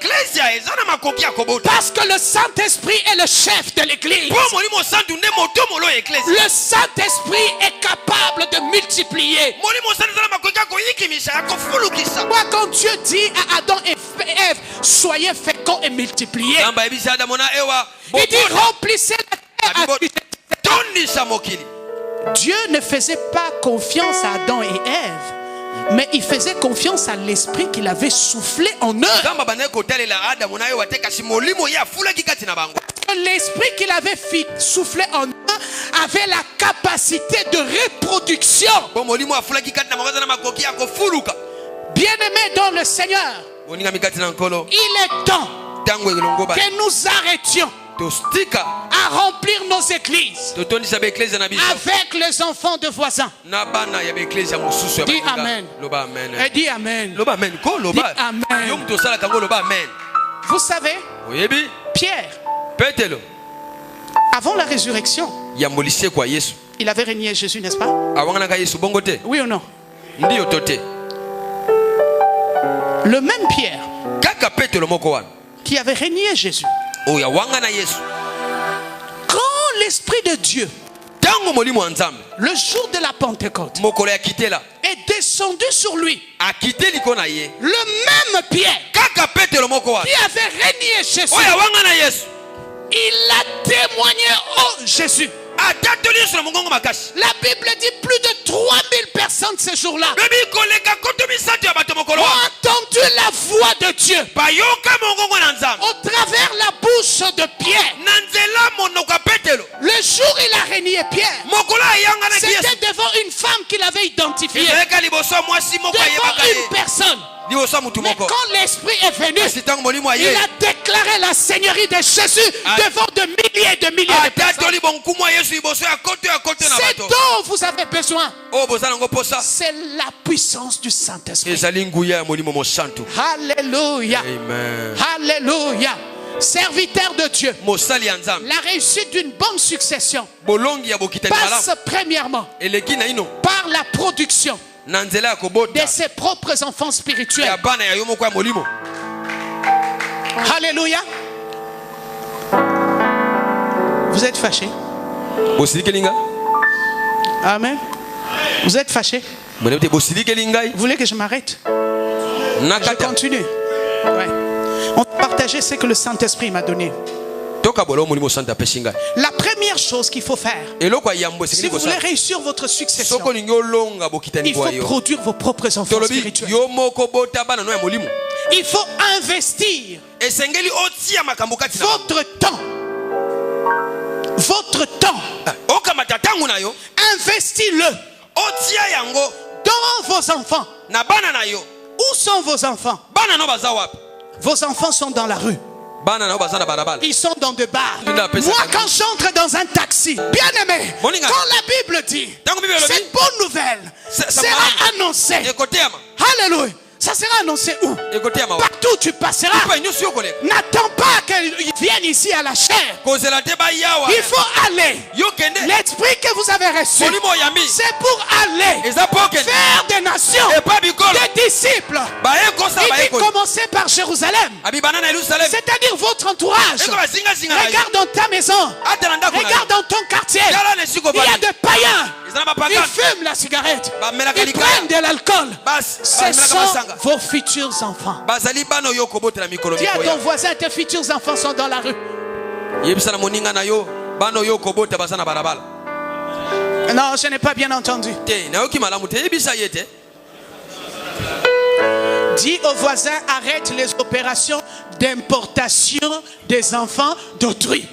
Parce que le Saint-Esprit est le chef de l'église. Le Saint-Esprit est capable de multiplier. Moi, quand Dieu dit à Adam et Ève, soyez féconds et multipliez, il dit remplissez la terre. Dieu ne faisait pas confiance à Adam et Ève, mais il faisait confiance à l'esprit qu'il avait soufflé en eux. L'esprit qu'il avait soufflé en eux avait la capacité de reproduction. Bien-aimés dans le Seigneur, il est temps que nous arrêtions à remplir nos églises avec les enfants de voisins. Dis Amen. Et dis Amen. Dis Amen. Vous savez, Pierre, avant la résurrection, il avait régné Jésus, n'est-ce pas? Oui ou non? Le même Pierre qui avait régné Jésus, quand l'Esprit de Dieu, le jour de la Pentecôte, est descendu sur lui, le même Pierre qui avait régné Jésus, il a témoigné au Jésus. La Bible dit plus de 3000 personnes ce jour-là ont entendu la voix de Dieu au travers la bouche de Pierre. Le jour où il a régné Pierre, c'était devant une femme qu'il avait identifiée, devant une personne. Mais quand l'Esprit est venu, il a déclaré la seigneurie de Jésus devant de milliers et de milliers de personnes. C'est dont vous avez besoin. C'est la puissance du Saint-Esprit. Alléluia. Alléluia. Serviteur de Dieu, la réussite d'une bonne succession passe premièrement par la production de ses propres enfants spirituels. Alléluia. Vous êtes fâchés? Amen. Vous êtes fâchés? Vous voulez que je m'arrête? Je continue. Ouais. On va partager ce que le Saint-Esprit m'a donné. La première chose qu'il faut faire, si vous voulez réussir votre succession, il faut produire vos propres enfants spirituels. Il faut investir votre temps. Votre temps. Investis-le dans vos enfants. Où sont vos enfants? Vos enfants sont dans la rue. Ils sont dans des bars. Moi, quand j'entre dans un taxi, bien aimé, quand la Bible dit cette bonne nouvelle sera annoncée, alléluia, ça sera annoncé où? Partout où tu passeras. N'attends pas qu'ils viennent ici à la chair. Il faut aller. L'esprit que vous avez reçu, c'est pour aller faire des nations, des disciples. Il dit commencer par Jérusalem, c'est-à-dire votre entourage. Regarde dans ta maison, regarde dans ton quartier. Il y a des païens. Ils fument la cigarette, ils prennent de l'alcool. Ce sont vos futurs enfants. Dis à ton voisin, tes futurs enfants sont dans la rue. Non, je n'ai pas bien entendu. Dis aux voisins, arrête les opérations d'importation des enfants d'autrui.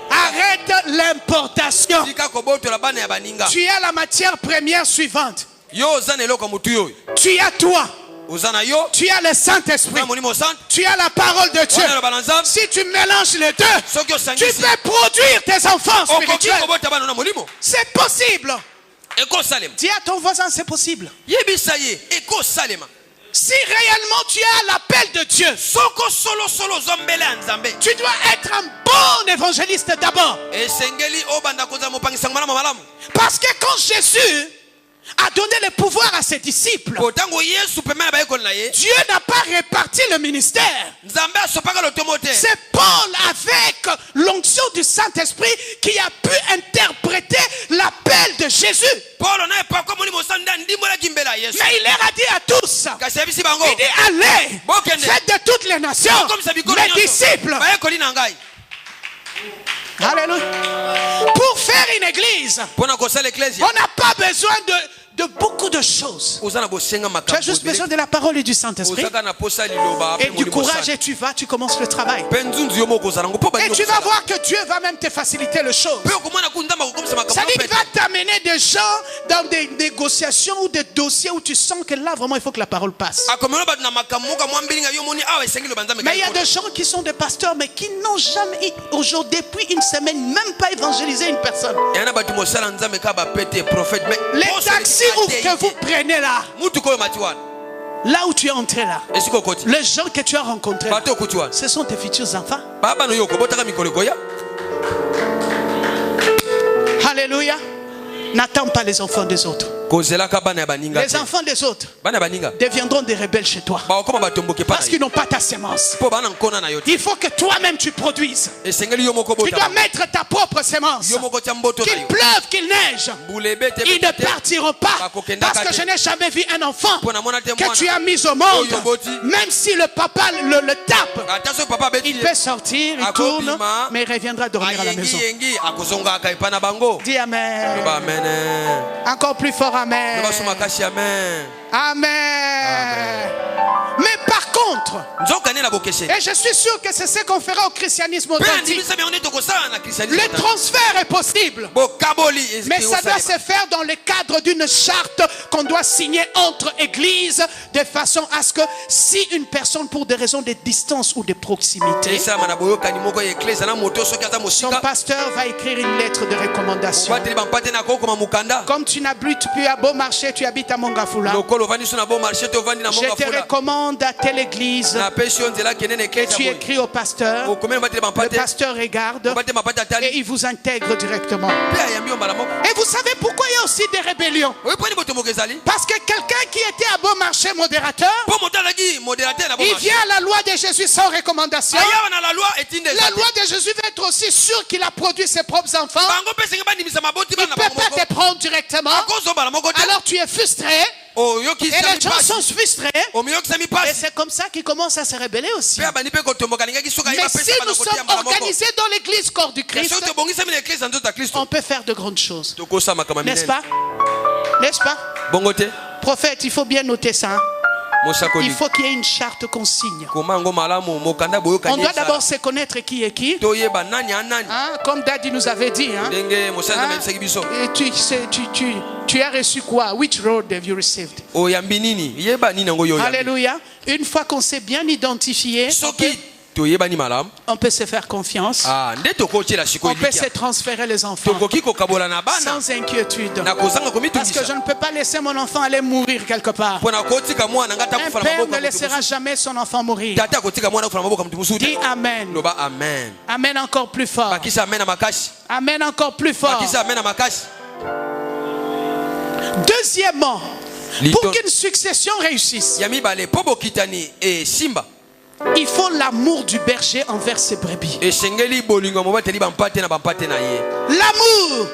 Arrête l'importation. Tu as la matière première suivante. Tu as toi. Tu as le Saint-Esprit. Tu as la parole de Dieu. Si tu mélanges les deux, tu peux produire tes enfants spirituels. C'est possible. Dis à ton voisin, c'est possible. Si réellement tu as l'appel de Dieu, tu dois être un bon évangéliste d'abord. Parce que quand Jésus a donné le pouvoir à ses disciples, Dieu n'a pas réparti le ministère. C'est Paul avec l'onction du Saint-Esprit qui a pu interpréter l'appel de Jésus. Mais il leur a dit à tous, il dit allez, faites de toutes les nations mes disciples. Alléluia. Pour faire une église, on n'a pas besoin de beaucoup de choses. Tu as juste besoin de la parole et du Saint-Esprit et du courage, et tu commences le travail. Et tu vas voir que Dieu va même te faciliter les choses. Ça dit qu'il va t'amener des gens dans des négociations ou des dossiers où tu sens que là vraiment il faut que la parole passe. Mais il y a des gens qui sont des pasteurs mais qui n'ont jamais aujourd'hui depuis une semaine même pas évangélisé une personne. Les taxis que vous prenez là, là où tu es entré là, les gens que tu as rencontrés là, ce sont tes futurs enfants. Alléluia. N'attends pas les enfants des autres. Les enfants des autres deviendront des rebelles chez toi parce qu'ils n'ont pas ta sémence. Il faut que toi-même tu produises. Tu dois mettre ta propre sémence. Qu'il pleuve, qu'il neige, ils ne partiront pas. Parce que je n'ai jamais vu un enfant que tu as mis au monde, même si le papa le tape, il peut sortir, il tourne, mais il reviendra dormir à la maison. Dis amen. Encore plus fort. Amen. Amen. Mais par contre, et je suis sûr que c'est ce qu'on fera au christianisme authentique, le transfert est possible, mais ça doit se faire dans le cadre d'une charte qu'on doit signer entre églises, de façon à ce que si une personne pour des raisons de distance ou de proximité, son pasteur va écrire une lettre de recommandation. Comme tu n'habites plus à Beaumarchais, tu habites à Mongafula, je te recommande à telle église, et tu écris au pasteur. Le pasteur regarde et il vous intègre directement. Et vous savez pourquoi il y a aussi des rébellions? Parce que quelqu'un qui était à Beaumarchais modérateur, il vient à la loi de Jésus sans recommandation. La loi de Jésus va être aussi sûre qu'il a produit ses propres enfants. Il ne peut pas te prendre directement. Alors tu es frustré. Et les gens sont frustrés. Et c'est comme ça qu'ils commencent à se rebeller aussi. Mais si nous sommes organisés dans l'église corps du Christ, on peut faire de grandes choses. N'est-ce pas? N'est-ce pas? Prophète, il faut bien noter ça. Il faut qu'il y ait une charte qu'on signe. On doit d'abord se connaître qui est qui. Comme Daddy nous avait dit. Tu as reçu quoi? Which road have you received? Alléluia. Une fois qu'on s'est bien identifié, on peut se faire confiance. On peut se transférer les enfants sans inquiétude. Parce que je ne peux pas laisser mon enfant aller mourir quelque part. Un père ne laissera jamais son enfant mourir. Dis amen. Amen encore plus fort. Amen encore plus fort. Deuxièmement, pour qu'une succession réussisse, il faut l'amour du berger envers ses brebis. L'amour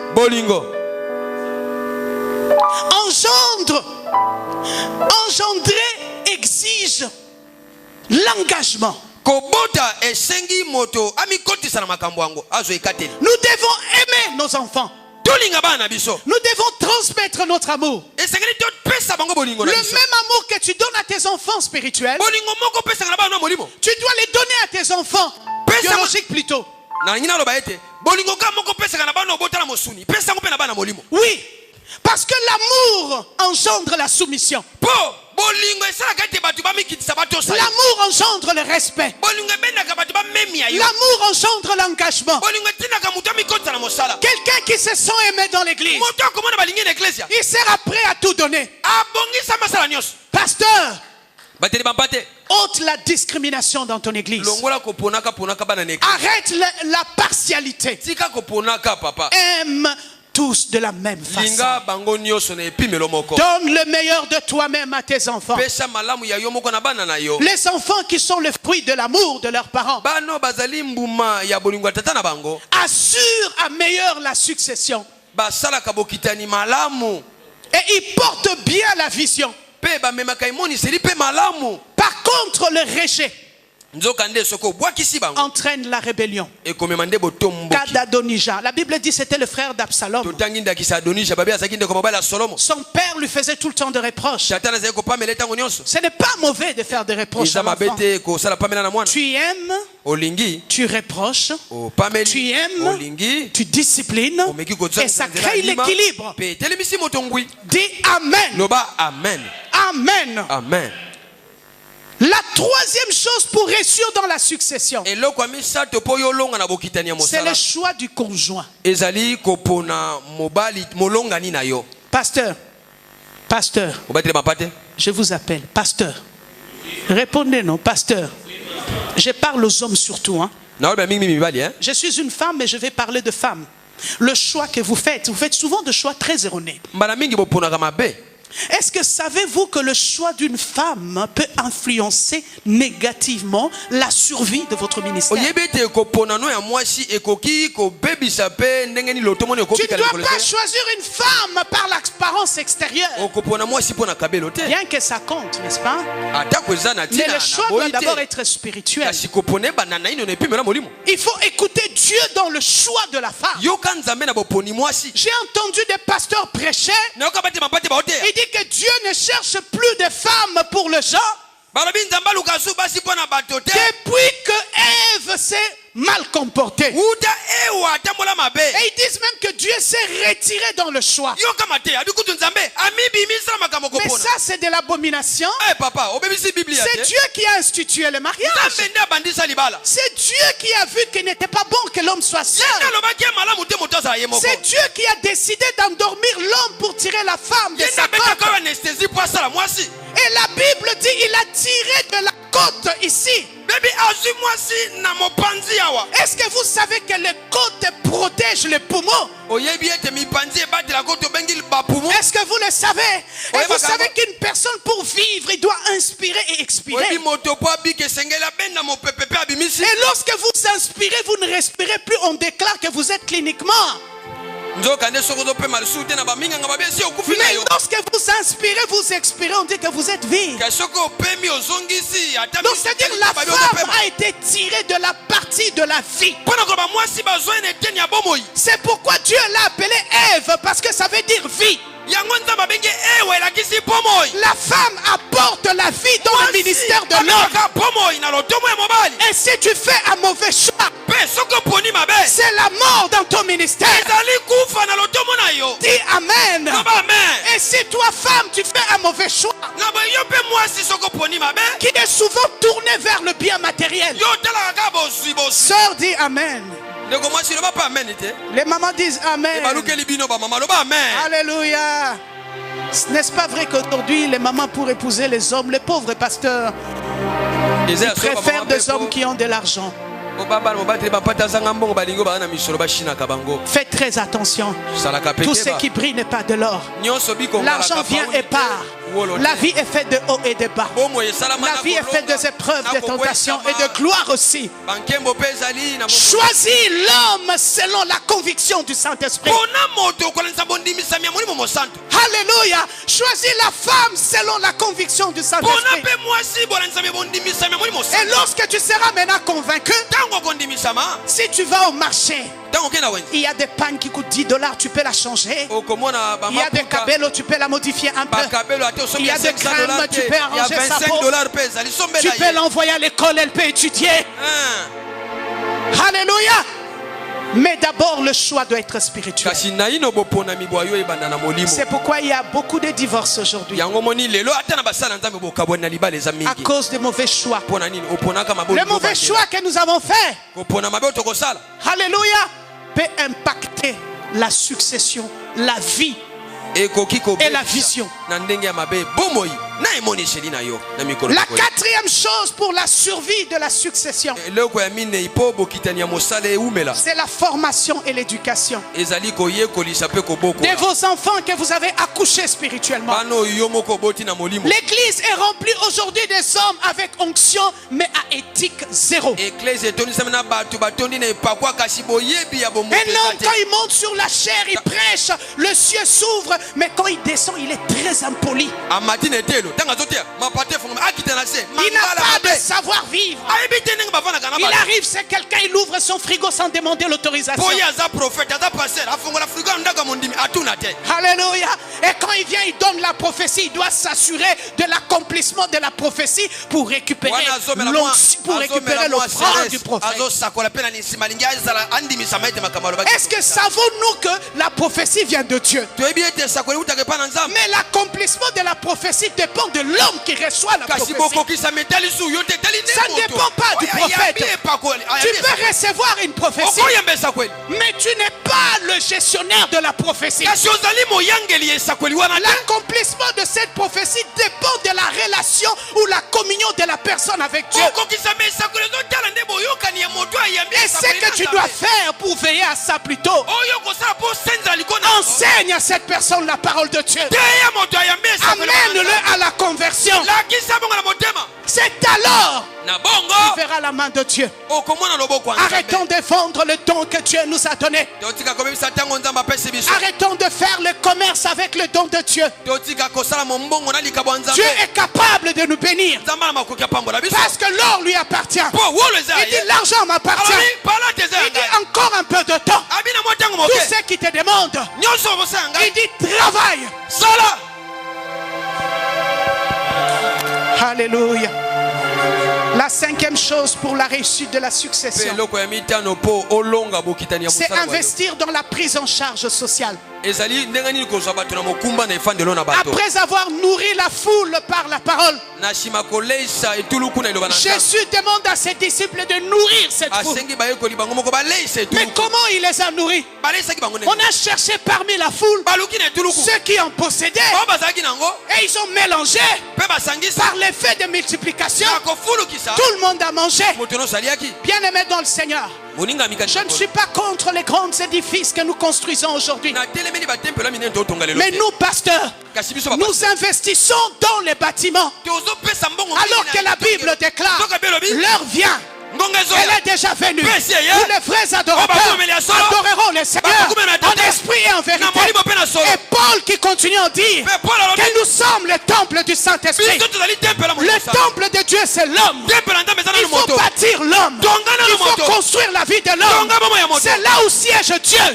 engendrer exige l'engagement. Nous devons aimer nos enfants. Nous devons transmettre notre amour. Le même amour que tu donnes à tes enfants spirituels, tu dois les donner à tes enfants biologiques plutôt. Oui, parce que l'amour engendre la soumission. L'amour engendre le respect. L'amour engendre l'engagement. Quelqu'un qui se sent aimé dans l'église, il sera prêt à tout donner. Pasteur, ôte la discrimination dans ton église. Arrête la partialité. Aime tous de la même façon. Donne le meilleur de toi-même à tes enfants. Les enfants qui sont le fruit de l'amour de leurs parents assurent à meilleur la succession. Et ils portent bien la vision. Par contre, le rejet entraîne la rébellion. Kadadonija, la Bible dit c'était le frère d'Absalom. Son père lui faisait tout le temps de reproches. Ce n'est pas mauvais de faire des reproches à l'enfant. Tu aimes, tu reproches, tu aimes, tu disciplines, et ça crée l'équilibre. Dis Amen. Amen. Amen. La troisième chose pour réussir dans la succession, c'est le choix du conjoint. Pasteur, je vous appelle, pasteur. Répondez non, pasteur. Je parle aux hommes surtout. Je suis une femme et je vais parler de femmes. Le choix que vous faites souvent des choix très erronés. Est-ce que savez-vous que le choix d'une femme peut influencer négativement la survie de votre ministère? Tu ne dois pas choisir une femme par l'apparence extérieure. Bien que ça compte, n'est-ce pas? Mais le choix doit d'abord être spirituel. Il faut écouter Dieu dans le choix de la femme. J'ai entendu des pasteurs prêcher. Il dit que Dieu ne cherche plus de femmes pour le genre. Depuis que Ève s'est mal comportée. Et ils disent même que Dieu s'est retiré dans le choix. Mais ça c'est de l'abomination. C'est Dieu qui a institué le mariage. C'est Dieu qui a vu qu'il n'était pas bon que l'homme soit seul. C'est Dieu qui a décidé d'endormir l'homme pour tirer la femme de sa côte. Et la Bible dit il a tiré de la côte ici. Est-ce que vous savez que les côtes protègent les poumons? Est-ce que vous le savez? Et vous savez qu'une personne pour vivre, il doit inspirer et expirer. Et lorsque vous inspirez, vous ne respirez plus, on déclare que vous êtes cliniquement. Mais lorsque vous inspirez, vous expirez, on dit que vous êtes vide. Donc c'est-à-dire la femme a été tirée de la partie de la vie. C'est pourquoi Dieu l'a appelée Ève, parce que ça veut dire vie. La femme apporte la vie dans le ministère de l'homme. Et si tu fais un mauvais choix, c'est la mort dans ton ministère. Dis Amen. Et si toi femme tu fais un mauvais choix qui est souvent tourné vers le bien matériel, sœur dit Amen. Les mamans disent Amen. Alléluia. N'est-ce pas vrai qu'aujourd'hui les mamans pour épouser les hommes, les pauvres pasteurs, ils préfèrent des hommes qui ont de l'argent. Faites très attention. Tout ce qui brille n'est pas de l'or. L'argent vient et part. La vie est faite de haut et de bas. La vie est faite des épreuves, de tentations et de gloire aussi. Choisis l'homme selon la conviction du Saint-Esprit. Alléluia. Choisis la femme selon la conviction du Saint-Esprit. Et lorsque tu seras maintenant convaincu, si tu vas au marché, Il y a des pannes qui coûtent $10, tu peux la changer. Il y a des cabellos, tu peux la modifier un peu. Il y a des crèmes, tu peux arranger sa peau. Tu peux l'envoyer à l'école, elle peut étudier. Alléluia. Mais d'abord, le choix doit être spirituel. C'est pourquoi il y a beaucoup de divorces aujourd'hui. À cause des mauvais choix. Le mauvais choix que nous avons fait, alléluia, peut impacter la succession, la vie et la vision. La quatrième chose pour la survie de la succession, c'est la formation et l'éducation de vos enfants que vous avez accouchés spirituellement. L'église est remplie aujourd'hui des hommes avec onction mais à éthique zéro. Un homme, quand il monte sur la chair, il prêche, le ciel s'ouvre, mais quand il descend, il est très impoli. Il n'a pas de savoir-vivre. Il arrive, c'est quelqu'un, il ouvre son frigo sans demander l'autorisation. Alléluia. Et quand il vient, il donne la prophétie. Il doit s'assurer de l'accomplissement de la prophétie pour récupérer l'offrande du prophète. Est-ce que savons-nous que la prophétie vient de Dieu? Mais l'accomplissement de la prophétie dépend de l'homme qui reçoit la prophétie. Ça ne dépend pas du prophète. Tu peux recevoir une prophétie, mais tu n'es pas le gestionnaire de la prophétie. L'accomplissement de cette prophétie dépend de la relation ou la communion de la personne avec Dieu. Et ce que tu dois faire pour veiller à ça plutôt, enseigne à cette personne la parole de Dieu. Amène-le à la conversion. C'est alors qu'il verra la main de Dieu. Arrêtons de vendre le don que Dieu nous a donné. Arrêtons de faire le commerce avec le don de Dieu. Dieu est capable de nous bénir parce que l'or lui appartient. Il dit l'argent m'appartient. Il dit encore un peu de temps. Tout ce qui te demande, il dit travaille. Alléluia. La cinquième chose pour la réussite de la succession, c'est investir dans la prise en charge sociale. Après avoir nourri la foule par la parole, Jésus demande à ses disciples de nourrir cette foule. Mais comment il les a nourris? On a cherché parmi la foule ceux qui en possédaient et ils ont mélangé par l'effet de multiplication. Tout le monde a mangé. Bien aimé dans le Seigneur, je ne suis pas contre les grands édifices que nous construisons aujourd'hui. Mais nous, pasteurs, nous investissons dans les bâtiments. Alors que la Bible déclare, l'heure vient. Elle est déjà venue. Où les vrais adorateurs adoreront le Seigneur en esprit et en vérité. Et Paul qui continue à dire que nous sommes le temple du Saint-Esprit. Le temple de Dieu, c'est l'homme. Il faut bâtir l'homme. Il faut construire la vie de l'homme. C'est là où siège Dieu.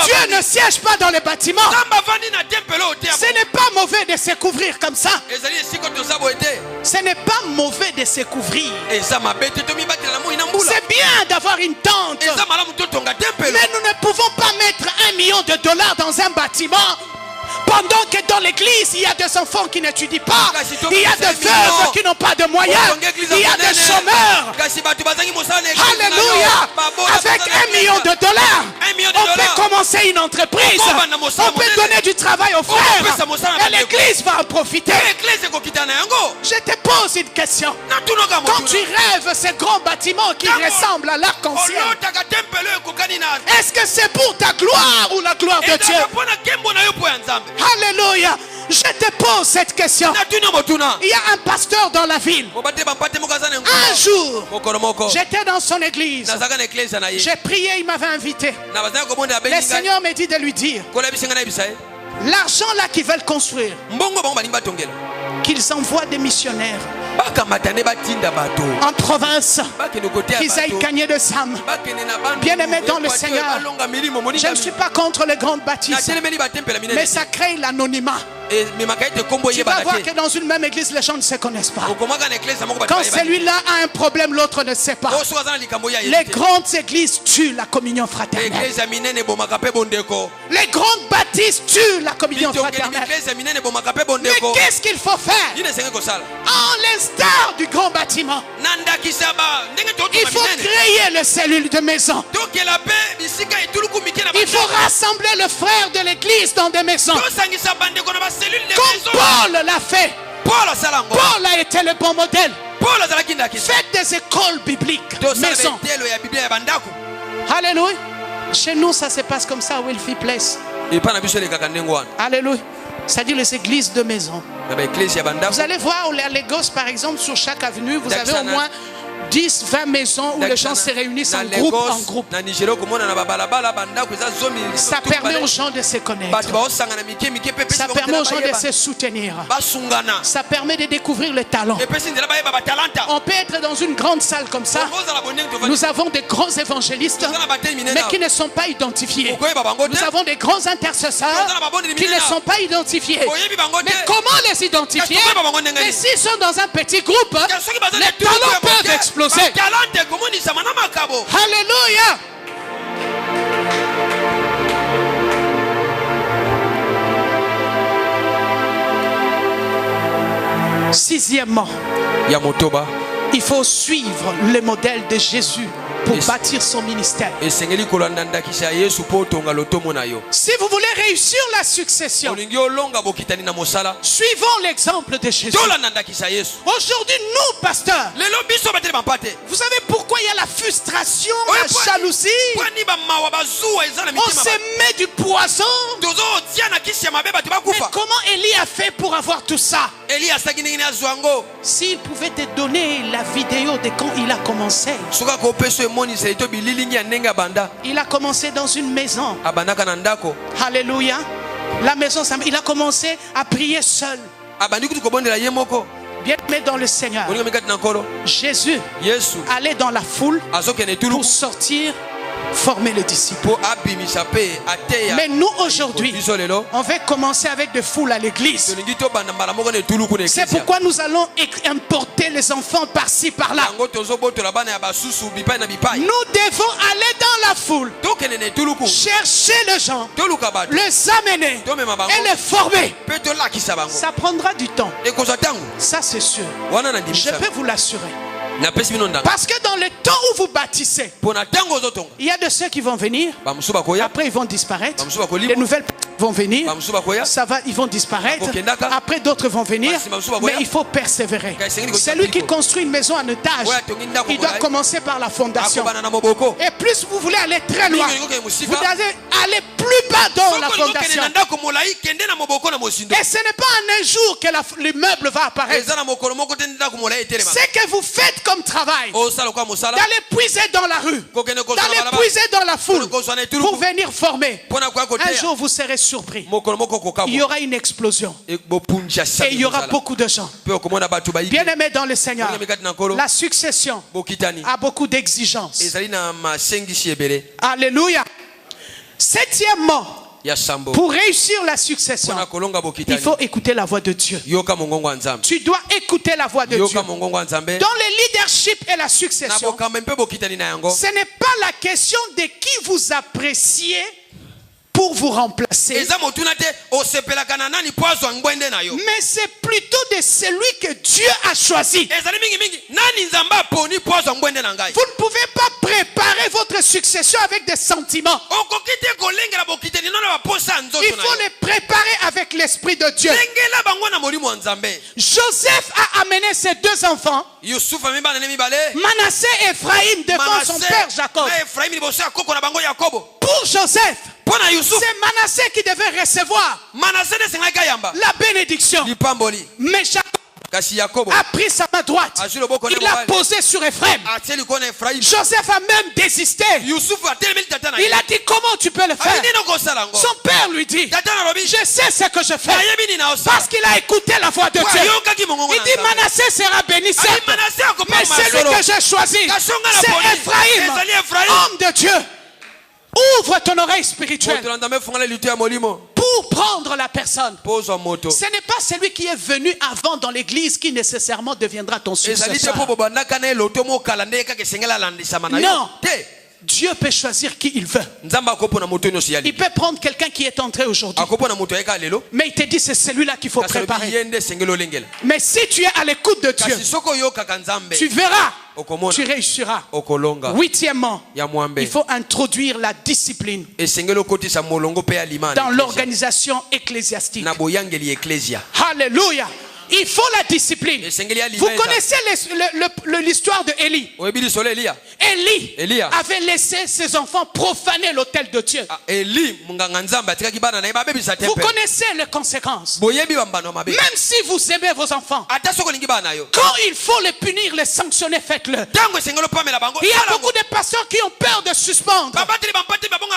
Dieu ne siège pas dans les bâtiments. Ce n'est pas mauvais de se couvrir comme ça. Ce n'est pas mauvais de se couvrir. C'est bien d'avoir une tente. Mais nous ne pouvons pas mettre $1 million dans un bâtiment pendant que dans l'église il y a des enfants qui n'étudient pas, il y a des veuves qui n'ont pas de moyens, il y a des chômeurs. Alléluia. Avec $1 million, on peut commencer une entreprise, on peut donner du travail aux frères et l'église va en profiter. Je te pose une question. Quand tu rêves ces grands bâtiments qui ressemblent à l'arc-en-ciel, est-ce que c'est pour ta gloire ou la gloire de Dieu? Alléluia. Je te pose cette question. Il y a un pasteur dans la ville. Un jour, j'étais dans son église. J'ai prié, il m'avait invité. Le Seigneur m'a dit de lui dire l'argent là qu'ils veulent construire, qu'ils envoient des missionnaires. en province, qu'ils aillent gagner des âmes. Bien-aimés dans le Seigneur, je ne suis pas contre les grandes baptises, mais ça crée l'anonymat. Tu vas voir que dans une même église, les gens ne se connaissent pas. Quand celui-là a un problème, l'autre ne sait pas. Les grandes églises tuent la communion fraternelle. Les grandes baptises tuent la communion fraternelle. Mais qu'est-ce qu'il faut faire? En l'instar du grand bâtiment, il faut créer les cellules de maison. Il faut rassembler les frères de l'église dans des maisons. Comme Paul l'a fait. Paul a été le bon modèle. Faites des écoles bibliques, maison. Alléluia. Chez nous, ça se passe comme ça, Wilfie Place. Alléluia. C'est-à-dire les églises de maison. Vous allez voir à Lagos, par exemple, sur chaque avenue, vous avez au moins 10, 20 maisons où les gens se réunissent en groupe. Ça permet aux gens de se connaître. Ça permet aux gens de se soutenir. Ça permet de découvrir les talents. On peut être dans une grande salle comme ça. Nous avons des grands évangélistes, mais qui ne sont pas identifiés. Nous avons des grands intercesseurs qui ne sont pas identifiés. Mais comment les identifier? Et s'ils sont dans un petit groupe, les talents peuvent exploser. Alléluia. Sixièmement, il faut suivre le modèle de Jésus pour bâtir son ministère. Si vous voulez réussir la succession, suivons l'exemple de Jésus. Aujourd'hui, nous, pasteurs, vous savez pourquoi il y a la frustration, la jalousie? On se met du poison. Mais comment Élie a fait pour avoir tout ça? S'il pouvait te donner la vidéo de quand il a commencé. Il a commencé dans une maison. Alléluia. La maison, il a commencé à prier seul. Bien aimé dans le Seigneur, Jésus allait dans la foule pour sortir, former les disciples. Mais nous aujourd'hui, on va commencer avec des foules à l'église. C'est pourquoi nous allons importer les enfants par-ci par-là. Nous devons aller dans la foule, chercher les gens, les amener et les former. Ça prendra du temps. Ça c'est sûr. Je peux vous l'assurer. Parce que dans le temps où vous bâtissez, il y a de ceux qui vont venir, après ils vont disparaître, les nouvelles vont venir, ils vont disparaître, après d'autres vont venir, mais il faut persévérer. Celui qui construit une maison en étage, il doit commencer par la fondation. Et plus vous voulez aller très loin, vous devez aller plus bas dans la fondation. Et ce n'est pas en un jour que l'immeuble va apparaître. C'est que vous faites comme travail, d'aller puiser dans la rue, d'aller puiser dans la foule pour venir former. Un jour vous serez surpris, il y aura une explosion et il y aura beaucoup de gens. Bien aimés dans le Seigneur, la succession a beaucoup d'exigences. Alléluia. Septièmement, pour réussir la succession, il faut écouter la voix de Dieu. Tu dois écouter la voix de Dieu. Dans le leadership et la succession, ce n'est pas la question de qui vous appréciez pour vous remplacer, mais c'est plutôt de celui que Dieu a choisi. Vous ne pouvez pas préparer votre succession avec des sentiments. Il faut les préparer avec l'Esprit de Dieu. Joseph a amené ses deux enfants, Manassé et Ephraïm, devant son père Jacob. Pour Joseph, c'est Manassé qui devait recevoir la bénédiction. Mais Jacob a pris sa main droite. Il a posé sur Ephraim. Joseph a même désisté. Il a dit, comment tu peux le faire? Son père lui dit, je sais ce que je fais. Parce qu'il a écouté la voix de Dieu. Il dit, Manassé sera béni. Mais celui que j'ai choisi, c'est Ephraim, homme de Dieu. Ouvre ton oreille spirituelle pour prendre la personne. Ce n'est pas celui qui est venu avant dans l'église qui nécessairement deviendra ton successeur. Non. Dieu peut choisir qui il veut. Il peut prendre quelqu'un qui est entré aujourd'hui. Mais il te dit c'est celui-là qu'il faut préparer. Mais si tu es à l'écoute de Dieu, tu verras, tu réussiras. Huitièmement, il faut introduire la discipline dans l'organisation ecclésiastique. Alléluia. Il faut la discipline. Vous connaissez l'histoire de Élie. Élie avait laissé ses enfants profaner l'autel de Dieu. Vous connaissez les conséquences. Même si vous aimez vos enfants, quand il faut les punir, les sanctionner, faites-le. Il y a beaucoup de pasteurs qui ont peur de suspendre.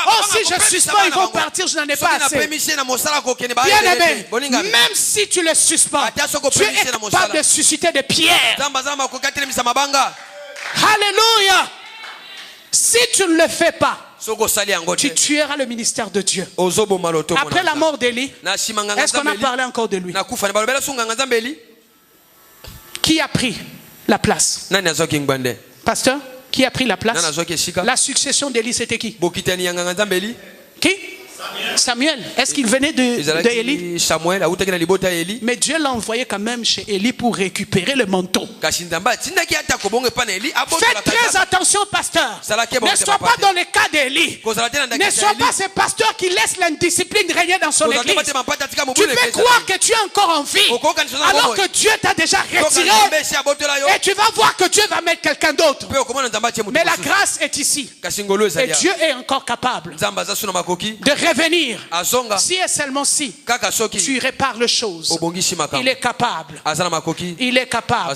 Oh, si je suspends, ils vont partir, je n'en ai pas assez. Bien aimé, même si tu les suspends, tu es capable de susciter des pierres. Alléluia. Si tu ne le fais pas, tu tueras le ministère de Dieu. Après la mort d'Élie, est-ce qu'on a parlé encore de lui? Qui a pris la place? Pasteur, qui a pris la place? La succession d'Élie, c'était qui? Qui? Samuel. Est-ce qu'il venait de Élie? Mais Dieu l'a envoyé quand même chez Élie pour récupérer le manteau. Faites très attention, pasteur. Ne sois pas dans le cas d'Élie. Ne sois pas ce pasteur qui laisse l'indiscipline régner dans son église. Tu peux croire que tu es encore en vie alors que Dieu t'a déjà retiré. Et tu vas voir que Dieu va mettre quelqu'un d'autre. Mais la grâce est ici. Et Dieu est encore capable de revenir. Si et seulement si tu répares les choses, il est capable. Il est capable.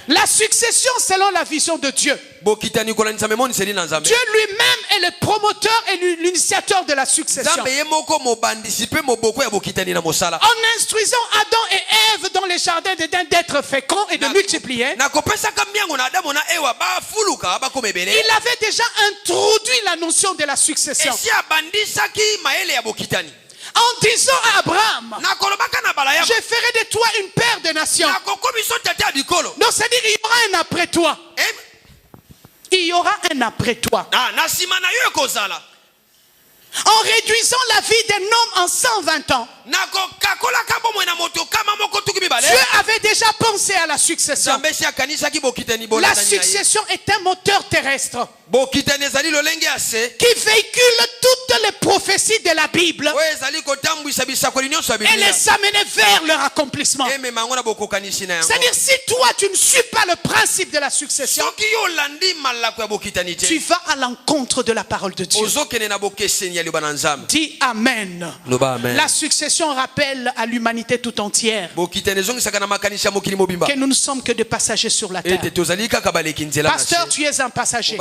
La succession selon la vision de Dieu. Dieu lui-même est le promoteur et l'initiateur de la succession. En instruisant Adam et Ève dans les jardins d'Éden d'être féconds et de multiplier, il avait déjà introduit la notion de la succession. En disant à Abraham, je ferai de toi une paire de nations. Donc c'est-à-dire qu'il y aura un après toi. Il y aura un après toi. En réduisant la vie d'un homme en 120 ans, Dieu avait déjà pensé à la succession. La succession est un moteur terrestre qui véhicule toutes les prophéties de la Bible et les amener vers leur accomplissement. C'est-à-dire, si toi tu ne suis pas le principe de la succession, tu vas à l'encontre de la parole de Dieu. Dis Amen. La succession rappelle à l'humanité tout entière que nous ne sommes que des passagers sur la terre. Pasteur, tu es un passager.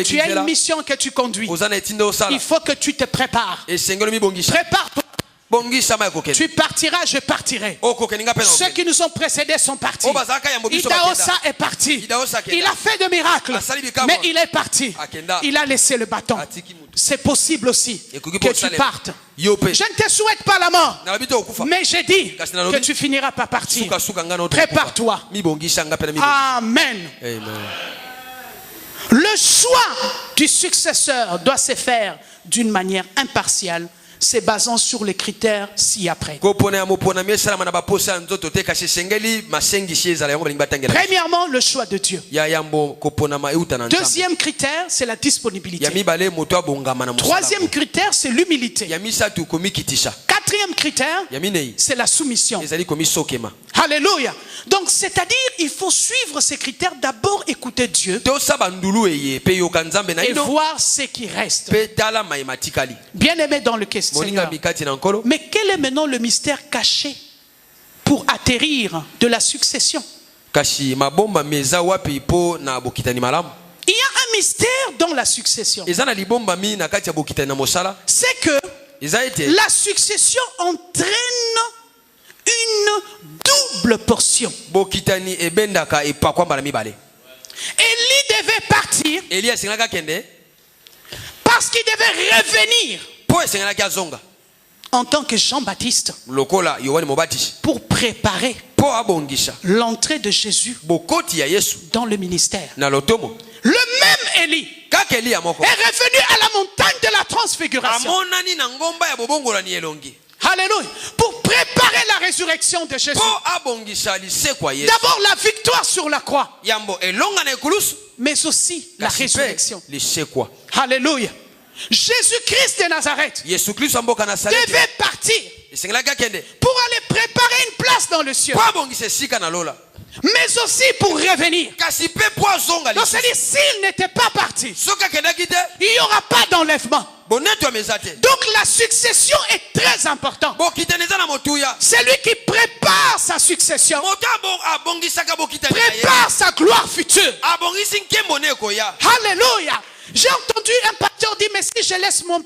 Tu as une mission que tu conduis. Il faut que tu te prépares. Prépare-toi. Tu partiras, je partirai. Ceux qui nous ont précédés sont partis. Idaosa est parti. Il a fait de miracles, mais il est parti. Il a laissé le bâton. C'est possible aussi que tu partes. Je ne te souhaite pas la mort, mais j'ai dit que tu finiras par partir. Prépare-toi. Amen. Le choix du successeur doit se faire d'une manière impartiale, se basant sur les critères ci-après. Premièrement, le choix de Dieu. Deuxième critère, c'est la disponibilité. Troisième critère, c'est l'humilité. Quatrième critère, c'est la soumission. Alléluia. Donc, c'est-à-dire, il faut suivre ces critères. D'abord, écouter Dieu et voir ce qui reste. Bien aimé dans le questionnaire. Mais quel est maintenant le mystère caché pour atterrir de la succession. Il y a un mystère dans la succession. C'est que la succession entraîne une double portion. Élie devait partir parce qu'il devait revenir en tant que Jean-Baptiste pour préparer l'entrée de Jésus dans le ministère. Le même Élie est revenu à la montagne de la transfiguration. Alléluia. Pour préparer la résurrection de Jésus. D'abord la victoire sur la croix, mais aussi la résurrection. Alléluia. Jésus-Christ de Nazareth devait partir pour aller préparer une place dans le ciel, mais aussi pour revenir. Donc c'est-à-dire, s'il n'était pas parti, il n'y aura pas d'enlèvement. Donc la succession est très importante. C'est lui qui prépare sa succession, prépare sa gloire future. Alléluia. J'ai entendu un pasteur dire, mais si je laisse mon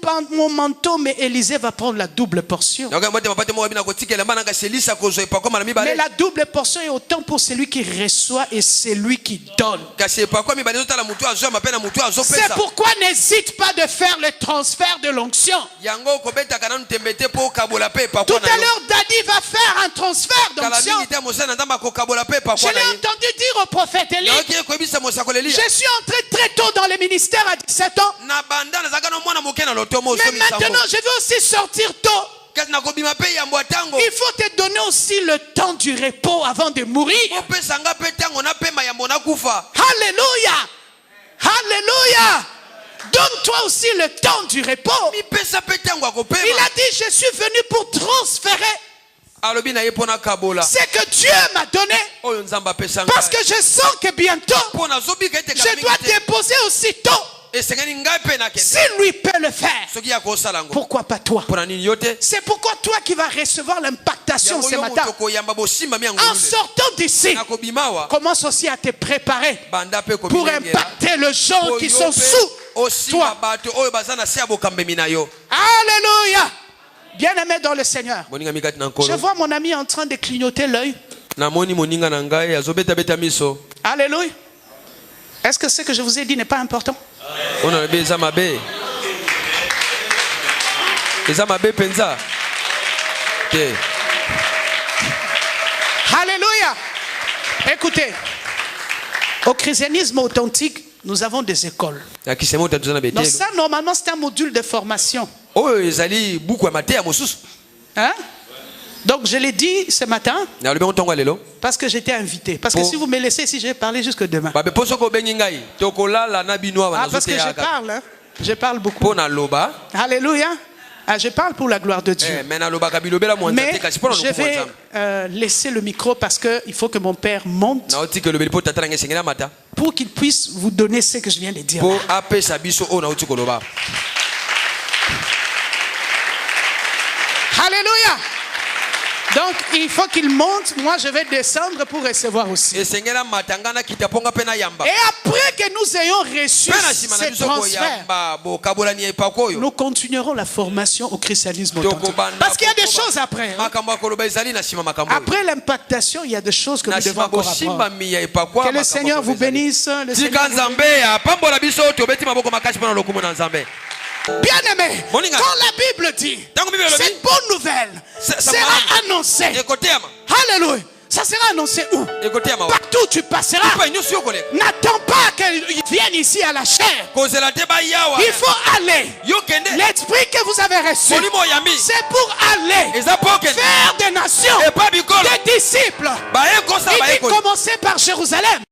manteau, mais Élisée va prendre la double portion. Mais la double portion est autant pour celui qui reçoit et celui qui donne. C'est pourquoi n'hésite pas de faire le transfert de l'onction. Tout à l'heure, Daddy va faire un transfert d'onction. Je l'ai entendu dire au prophète Élie, je suis entré très tôt dans le ministère à 17 ans. Mais maintenant, je vais aussi sortir tôt. Il faut te donner aussi le temps du repos avant de mourir. Alléluia. Alléluia. Donne-toi aussi le temps du repos. Il a dit, je suis venu pour transférer ce que Dieu m'a donné, parce que je sens que bientôt je dois déposer aussitôt. Si lui peut le faire, pourquoi pas toi? C'est pourquoi toi qui vas recevoir l'impactation ce matin, en sortant d'ici, commence aussi à te préparer pour impacter les gens qui sont sous toi. Alléluia. Bien-aimé dans le Seigneur, je vois mon ami en train de clignoter l'œil. Alléluia. Est-ce que ce que je vous ai dit n'est pas important? Alléluia. Écoutez, au christianisme authentique, nous avons des écoles. Donc ça, normalement, c'est un module de formation. Hein? Donc je l'ai dit ce matin parce que j'étais invité. Parce que si vous me laissez ici, je vais parler jusque demain. Parce que je parle, hein? Je parle beaucoup. Alléluia. Je parle pour la gloire de Dieu. Mais je vais laisser le micro parce qu'il faut que mon père monte pour qu'il puisse vous donner ce que je viens de dire. Alléluia. Donc il faut qu'il monte. Moi je vais descendre pour recevoir aussi. Et après que nous ayons reçu ce transfert, nous continuerons la formation au christianisme authentique. Parce qu'il y a des choses après. Après l'impactation, il y a des choses que nous devons encore apprendre. Que le Seigneur vous bénisse. Bien-aimé, quand la Bible dit cette bonne nouvelle sera annoncée, alléluia, ça sera annoncé où? Partout où tu passeras. N'attends pas qu'elle vienne ici à la chair. Il faut aller. L'esprit que vous avez reçu, c'est pour aller faire des nations, des disciples. Il dit commencer par Jérusalem.